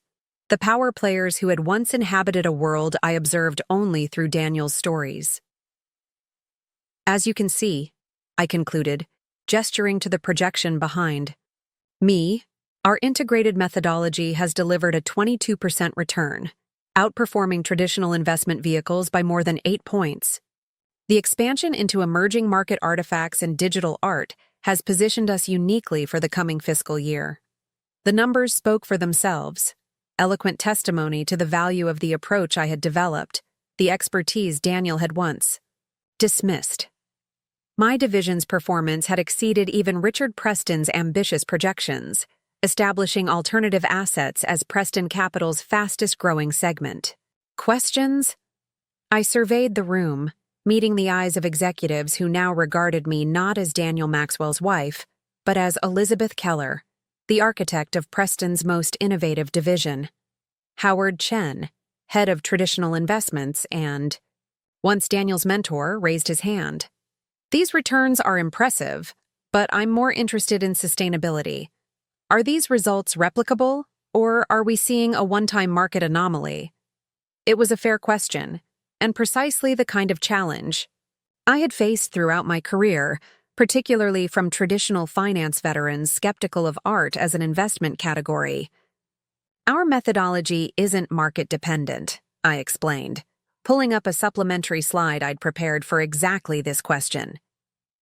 the power players who had once inhabited a world I observed only through Daniel's stories. As you can see, I concluded, gesturing to the projection behind me, our integrated methodology has delivered a 22% return, outperforming traditional investment vehicles by more than 8 points. The expansion into emerging market artifacts and digital art has positioned us uniquely for the coming fiscal year. The numbers spoke for themselves, eloquent testimony to the value of the approach I had developed, the expertise Daniel had once dismissed. My division's performance had exceeded even Richard Preston's ambitious projections, establishing alternative assets as Preston Capital's fastest-growing segment. Questions? I surveyed the room, meeting the eyes of executives who now regarded me not as Daniel Maxwell's wife, but as Elizabeth Keller, the architect of Preston's most innovative division, Howard Chen, head of traditional investments, and, once Daniel's mentor, raised his hand. These returns are impressive, but I'm more interested in sustainability. Are these results replicable, or are we seeing a one-time market anomaly? It was a fair question, and precisely the kind of challenge I had faced throughout my career, particularly from traditional finance veterans skeptical of art as an investment category. Our methodology isn't market-dependent, I explained, pulling up a supplementary slide I'd prepared for exactly this question.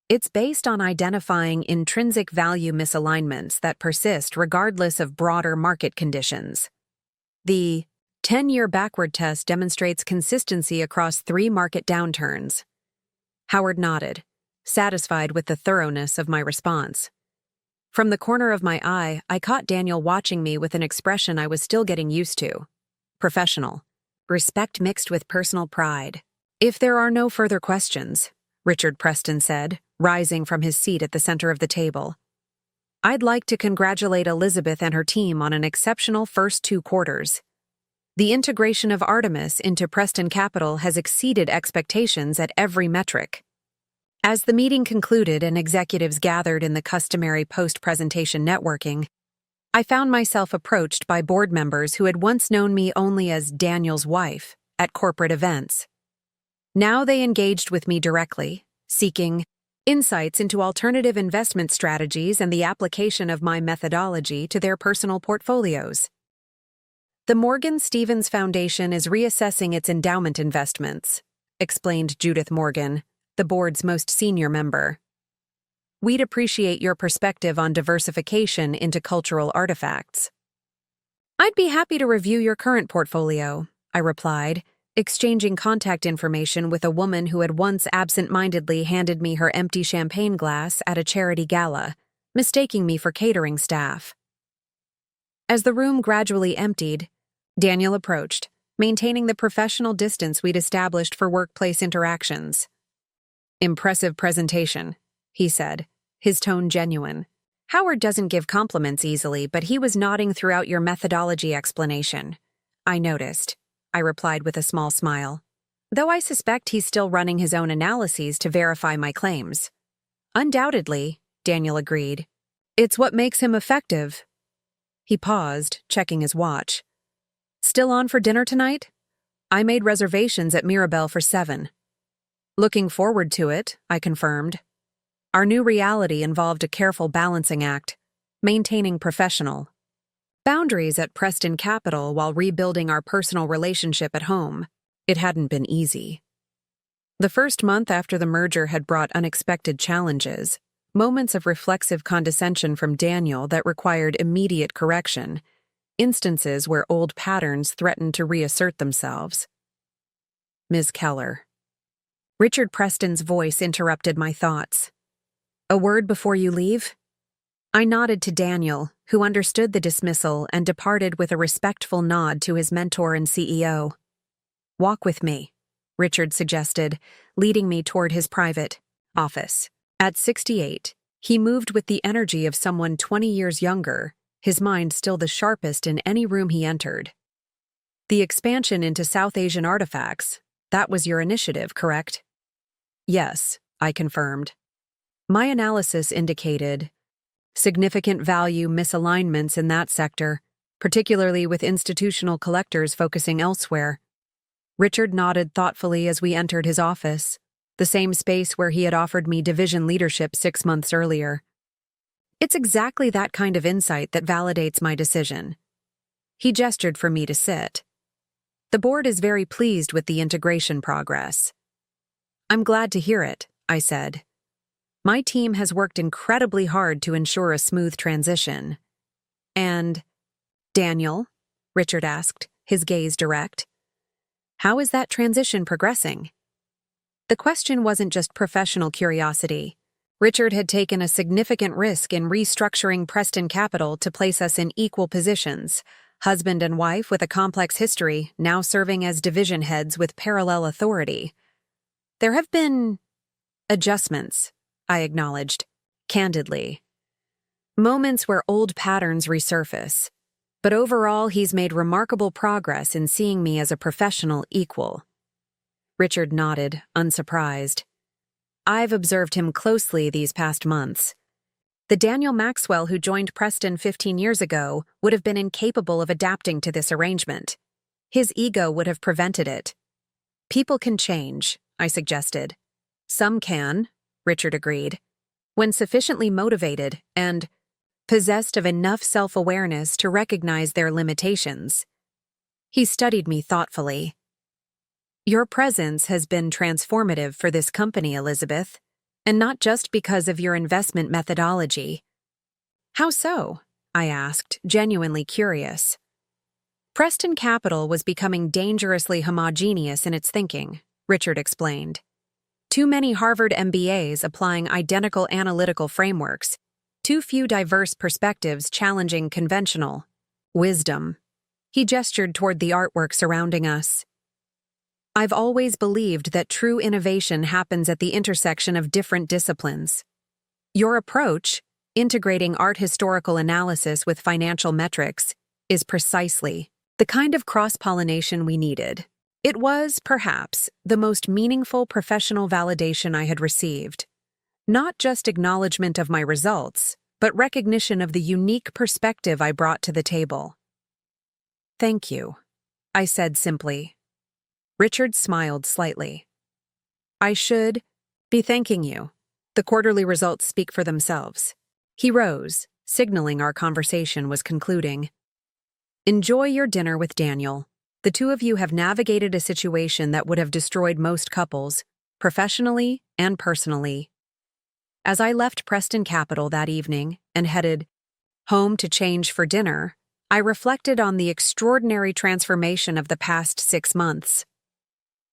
It's based on identifying intrinsic value misalignments that persist regardless of broader market conditions. The 10-year backward test demonstrates consistency across 3 market downturns. Howard nodded, satisfied with the thoroughness of my response. From the corner of my eye, I caught Daniel watching me with an expression I was still getting used to. Professional. Respect mixed with personal pride. If there are no further questions, Richard Preston said, rising from his seat at the center of the table, I'd like to congratulate Elizabeth and her team on an exceptional first 2 quarters. The integration of Artemis into Preston Capital has exceeded expectations at every metric. As the meeting concluded and executives gathered in the customary post-presentation networking, I found myself approached by board members who had once known me only as Daniel's wife at corporate events. Now they engaged with me directly, seeking insights into alternative investment strategies and the application of my methodology to their personal portfolios. The Morgan Stevens Foundation is reassessing its endowment investments, explained Judith Morgan, the board's most senior member. We'd appreciate your perspective on diversification into cultural artifacts. I'd be happy to review your current portfolio, I replied, exchanging contact information with a woman who had once absent-mindedly handed me her empty champagne glass at a charity gala, mistaking me for catering staff. As the room gradually emptied, Daniel approached, maintaining the professional distance we'd established for workplace interactions. "Impressive presentation," he said, his tone genuine. "Howard doesn't give compliments easily, but he was nodding throughout your methodology explanation. I noticed," I replied with a small smile. "Though I suspect he's still running his own analyses to verify my claims." "Undoubtedly," Daniel agreed. "It's what makes him effective." He paused, checking his watch. "Still on for dinner tonight? I made reservations at Mirabelle for 7. "Looking forward to it," I confirmed. Our new reality involved a careful balancing act, maintaining professional boundaries at Preston Capital while rebuilding our personal relationship at home. It hadn't been easy. The first month after the merger had brought unexpected challenges, moments of reflexive condescension from Daniel that required immediate correction, instances where old patterns threatened to reassert themselves. "Ms. Keller." Richard Preston's voice interrupted my thoughts. "A word before you leave?" I nodded to Daniel, who understood the dismissal and departed with a respectful nod to his mentor and CEO. "Walk with me," Richard suggested, leading me toward his private office. At 68, he moved with the energy of someone 20 years younger, his mind still the sharpest in any room he entered. "The expansion into South Asian artifacts, that was your initiative, correct?" "Yes," I confirmed. My analysis indicated significant value misalignments in that sector, particularly with institutional collectors focusing elsewhere. Richard nodded thoughtfully as we entered his office, the same space where he had offered me division leadership 6 months earlier. "It's exactly that kind of insight that validates my decision." He gestured for me to sit. "The board is very pleased with the integration progress." "I'm glad to hear it," I said. "My team has worked incredibly hard to ensure a smooth transition." "And Daniel?" Richard asked, his gaze direct. "How is that transition progressing?" The question wasn't just professional curiosity. Richard had taken a significant risk in restructuring Preston Capital to place us in equal positions, husband and wife with a complex history, now serving as division heads with parallel authority. "There have been adjustments," I acknowledged, candidly. "Moments where old patterns resurface. But overall, he's made remarkable progress in seeing me as a professional equal." Richard nodded, unsurprised. "I've observed him closely these past months. The Daniel Maxwell who joined Preston 15 years ago would have been incapable of adapting to this arrangement. His ego would have prevented it." "People can change," I suggested. "Some can," Richard agreed, "when sufficiently motivated and possessed of enough self-awareness to recognize their limitations." He studied me thoughtfully. "Your presence has been transformative for this company, Elizabeth, and not just because of your investment methodology." "How so?" I asked, genuinely curious. Preston Capital was becoming dangerously homogeneous in its thinking, Richard explained. Too many Harvard MBAs applying identical analytical frameworks, too few diverse perspectives challenging conventional wisdom. He gestured toward the artwork surrounding us. "I've always believed that true innovation happens at the intersection of different disciplines. Your approach, integrating art historical analysis with financial metrics, is precisely The kind of cross-pollination we needed. It was, perhaps, the most meaningful professional validation I had received. Not just acknowledgement of my results, but recognition of the unique perspective I brought to the table. "Thank you," I said simply. Richard smiled slightly. "I should be thanking you. The quarterly results speak for themselves." He rose, signaling our conversation was concluding. "Enjoy your dinner with Daniel. The two of you have navigated a situation that would have destroyed most couples, professionally and personally." As I left Preston Capital that evening and headed home to change for dinner, I reflected on the extraordinary transformation of the past 6 months.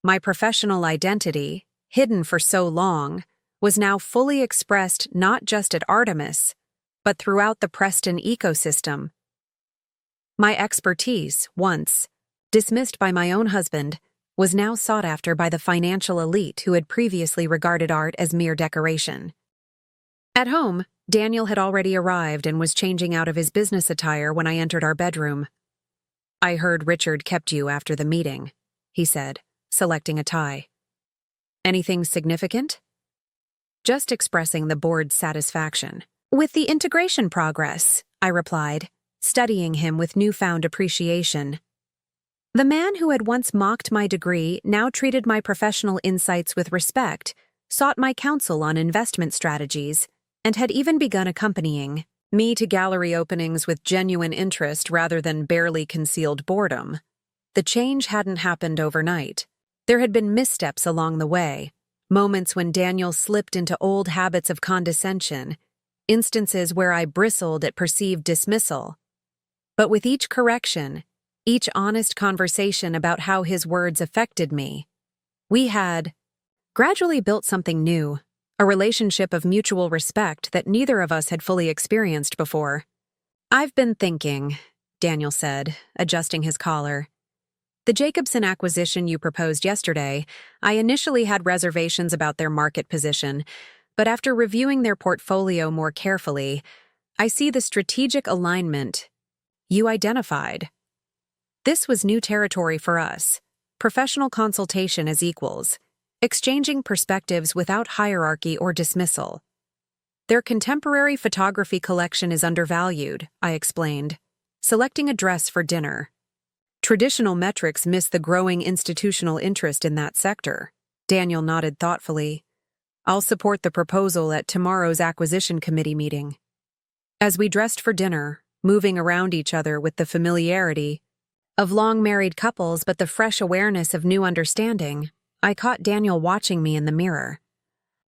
My professional identity, hidden for so long, was now fully expressed not just at Artemis, but throughout the Preston ecosystem. My expertise, once dismissed by my own husband, was now sought after by the financial elite who had previously regarded art as mere decoration. At home, Daniel had already arrived and was changing out of his business attire when I entered our bedroom. "I heard Richard kept you after the meeting," he said, selecting a tie. "Anything significant?" "Just expressing the board's satisfaction with the integration progress," I replied, studying him with newfound appreciation. The man who had once mocked my degree now treated my professional insights with respect, sought my counsel on investment strategies, and had even begun accompanying me to gallery openings with genuine interest rather than barely concealed boredom. The change hadn't happened overnight. There had been missteps along the way, moments when Daniel slipped into old habits of condescension, instances where I bristled at perceived dismissal. But with each correction, each honest conversation about how his words affected me, we had gradually built something new, a relationship of mutual respect that neither of us had fully experienced before. "I've been thinking," Daniel said, adjusting his collar. "The Jacobson acquisition you proposed yesterday, I initially had reservations about their market position, but after reviewing their portfolio more carefully, I see the strategic alignment you identified. This was new territory for us, professional consultation as equals, exchanging perspectives without hierarchy or dismissal. Their contemporary photography collection is undervalued," I explained, selecting a dress for dinner. "Traditional metrics miss the growing institutional interest in that sector." Daniel nodded thoughtfully. "I'll support the proposal at tomorrow's acquisition committee meeting." As we dressed for dinner, moving around each other with the familiarity of long-married couples but the fresh awareness of new understanding, I caught Daniel watching me in the mirror.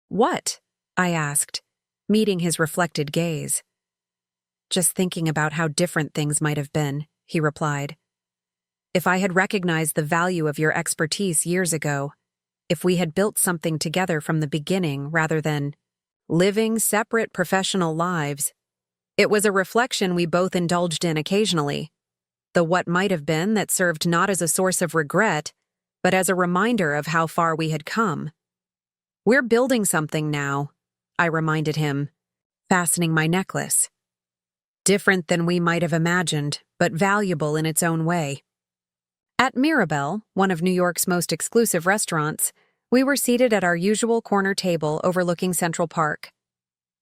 "What?" I asked, meeting his reflected gaze. "Just thinking about how different things might have been," he replied. "If I had recognized the value of your expertise years ago, if we had built something together from the beginning rather than living separate professional lives." It was a reflection we both indulged in occasionally, the what might have been that served not as a source of regret, but as a reminder of how far we had come. "We're building something now," I reminded him, fastening my necklace. "Different than we might have imagined, but valuable in its own way." At Mirabelle, one of New York's most exclusive restaurants, we were seated at our usual corner table overlooking Central Park.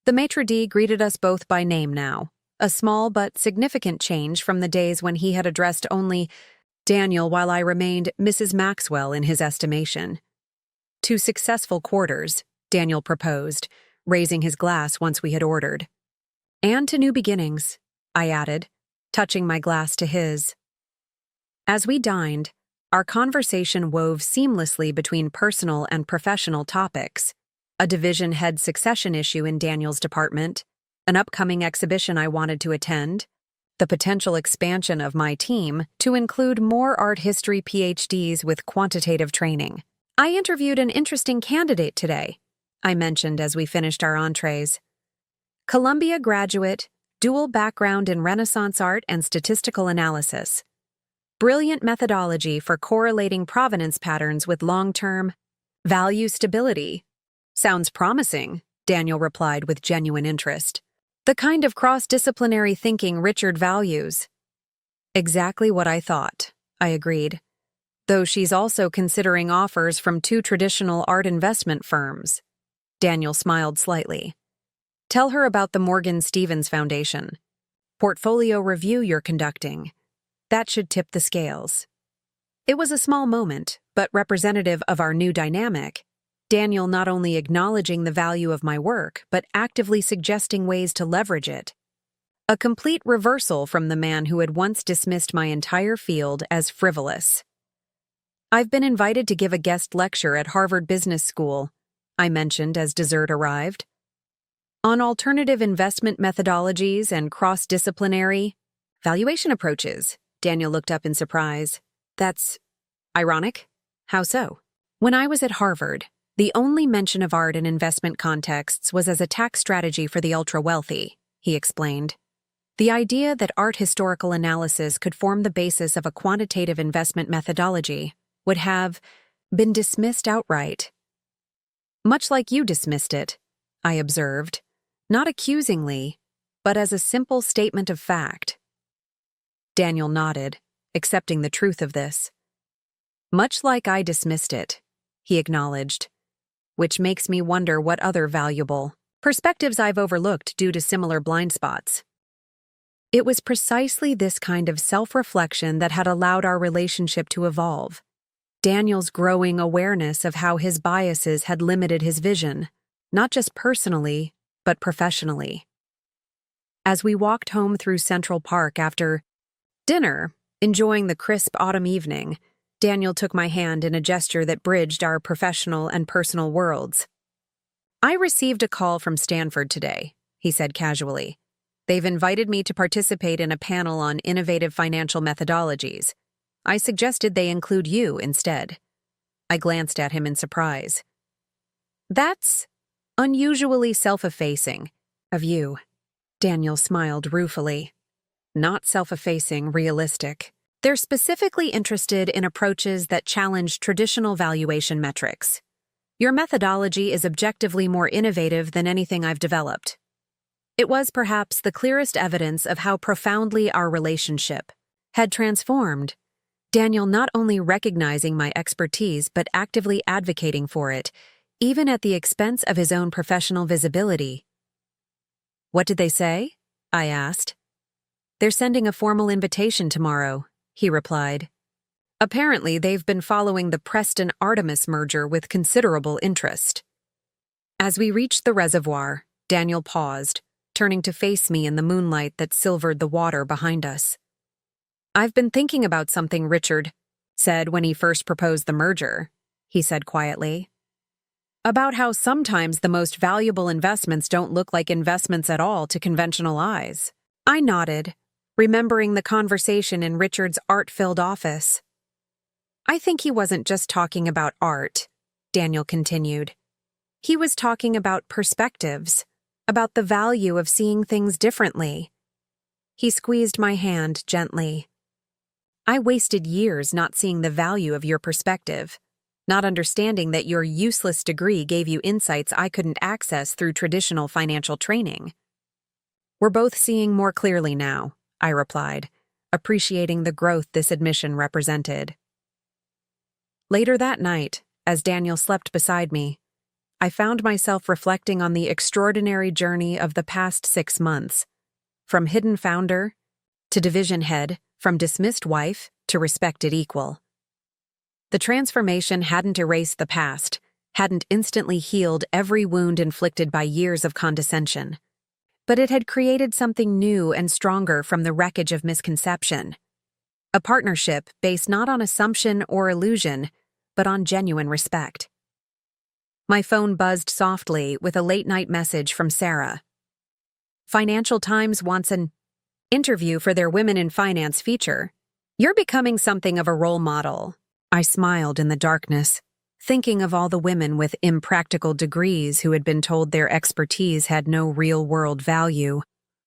The maitre d' greeted us both by name now, a small but significant change from the days when he had addressed only Daniel while I remained Mrs. Maxwell in his estimation. "To successful quarters," Daniel proposed, raising his glass once we had ordered. "And to new beginnings," I added, touching my glass to his. As we dined, our conversation wove seamlessly between personal and professional topics, a division head succession issue in Daniel's department, an upcoming exhibition I wanted to attend, the potential expansion of my team to include more art history PhDs with quantitative training. "I interviewed an interesting candidate today," I mentioned as we finished our entrees. "Columbia graduate, dual background in Renaissance art and statistical analysis. Brilliant methodology for correlating provenance patterns with long-term value stability." "Sounds promising," Daniel replied with genuine interest. "The kind of cross-disciplinary thinking Richard values." Exactly what I thought, I agreed. Though she's also considering offers from 2 traditional art investment firms. Daniel smiled slightly. Tell her about the Morgan Stevens Foundation. Portfolio review you're conducting. That should tip the scales. It was a small moment, but representative of our new dynamic. Daniel not only acknowledging the value of my work, but actively suggesting ways to leverage it. A complete reversal from the man who had once dismissed my entire field as frivolous. I've been invited to give a guest lecture at Harvard Business School, I mentioned as dessert arrived. On alternative investment methodologies and cross-disciplinary valuation approaches, Daniel looked up in surprise. That's ironic. How so? When I was at Harvard, the only mention of art in investment contexts was as a tax strategy for the ultra-wealthy, he explained. The idea that art historical analysis could form the basis of a quantitative investment methodology would have been dismissed outright. Much like you dismissed it, I observed, not accusingly, but as a simple statement of fact. Daniel nodded, accepting the truth of this. Much like I dismissed it, he acknowledged, which makes me wonder what other valuable perspectives I've overlooked due to similar blind spots. It was precisely this kind of self-reflection that had allowed our relationship to evolve. Daniel's growing awareness of how his biases had limited his vision, not just personally, but professionally. As we walked home through Central Park after dinner, enjoying the crisp autumn evening, Daniel took my hand in a gesture that bridged our professional and personal worlds. I received a call from Stanford today, he said casually. They've invited me to participate in a panel on innovative financial methodologies. I suggested they include you instead. I glanced at him in surprise. That's unusually self-effacing of you. Daniel smiled ruefully. Not self-effacing, realistic. They're specifically interested in approaches that challenge traditional valuation metrics. Your methodology is objectively more innovative than anything I've developed. It was perhaps the clearest evidence of how profoundly our relationship had transformed. Daniel not only recognizing my expertise but actively advocating for it, even at the expense of his own professional visibility. What did they say? I asked. They're sending a formal invitation tomorrow, he replied. Apparently, they've been following the Preston Artemis merger with considerable interest. As we reached the reservoir, Daniel paused, turning to face me in the moonlight that silvered the water behind us. I've been thinking about something Richard said when he first proposed the merger, he said quietly. About how sometimes the most valuable investments don't look like investments at all to conventional eyes. I nodded, remembering the conversation in Richard's art-filled office. I think he wasn't just talking about art, Daniel continued. He was talking about perspectives, about the value of seeing things differently. He squeezed my hand gently. I wasted years not seeing the value of your perspective, not understanding that your useless degree gave you insights I couldn't access through traditional financial training. We're both seeing more clearly now, I replied, appreciating the growth this admission represented. Later that night, as Daniel slept beside me, I found myself reflecting on the extraordinary journey of the past 6 months, from hidden founder to division head, from dismissed wife to respected equal. The transformation hadn't erased the past, hadn't instantly healed every wound inflicted by years of condescension, but it had created something new and stronger from the wreckage of misconception. A partnership based not on assumption or illusion, but on genuine respect. My phone buzzed softly with a late-night message from Sarah. Financial Times wants an interview for their Women in Finance feature. You're becoming something of a role model. I smiled in the darkness, thinking of all the women with impractical degrees who had been told their expertise had no real-world value,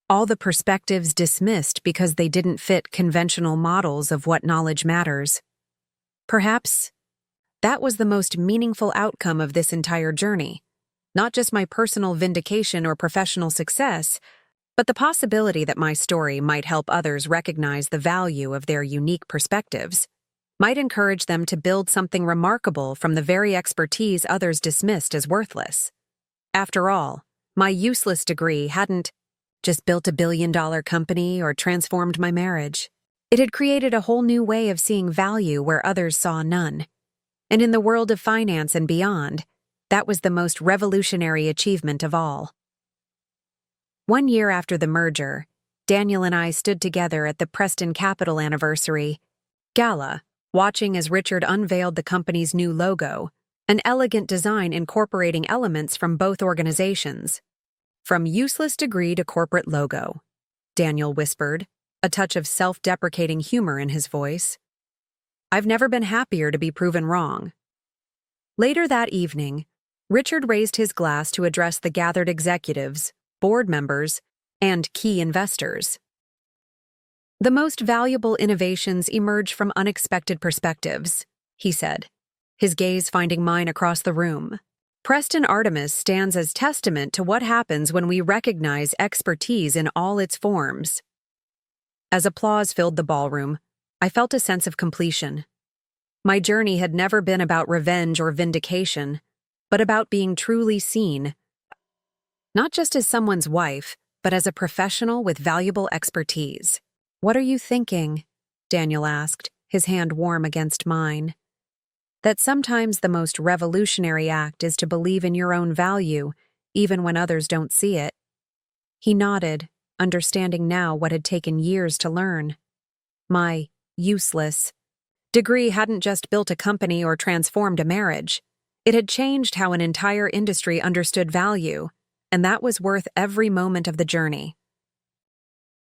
all the perspectives dismissed because they didn't fit conventional models of what knowledge matters. Perhaps that was the most meaningful outcome of this entire journey, not just my personal vindication or professional success, But the possibility that my story might help others recognize the value of their unique perspectives might encourage them to build something remarkable from the very expertise others dismissed as worthless. After all, my useless degree hadn't just built a billion-dollar company or transformed my marriage. It had created a whole new way of seeing value where others saw none. And in the world of finance and beyond, that was the most revolutionary achievement of all. 1 year after the merger, Daniel and I stood together at the Preston Capital anniversary gala, watching as Richard unveiled the company's new logo, an elegant design incorporating elements from both organizations. "From useless degree to corporate logo," Daniel whispered, a touch of self-deprecating humor in his voice. "I've never been happier to be proven wrong." Later that evening, Richard raised his glass to address the gathered executives, board members, and key investors. "The most valuable innovations emerge from unexpected perspectives," he said, his gaze finding mine across the room. "Preston Artemis stands as testament to what happens when we recognize expertise in all its forms." As applause filled the ballroom, I felt a sense of completion. My journey had never been about revenge or vindication, but about being truly seen, not just as someone's wife, but as a professional with valuable expertise. "What are you thinking?" Daniel asked, his hand warm against mine. "That sometimes the most revolutionary act is to believe in your own value, even when others don't see it." He nodded, understanding now what had taken years to learn. My useless degree hadn't just built a company or transformed a marriage. It had changed how an entire industry understood value, and that was worth every moment of the journey.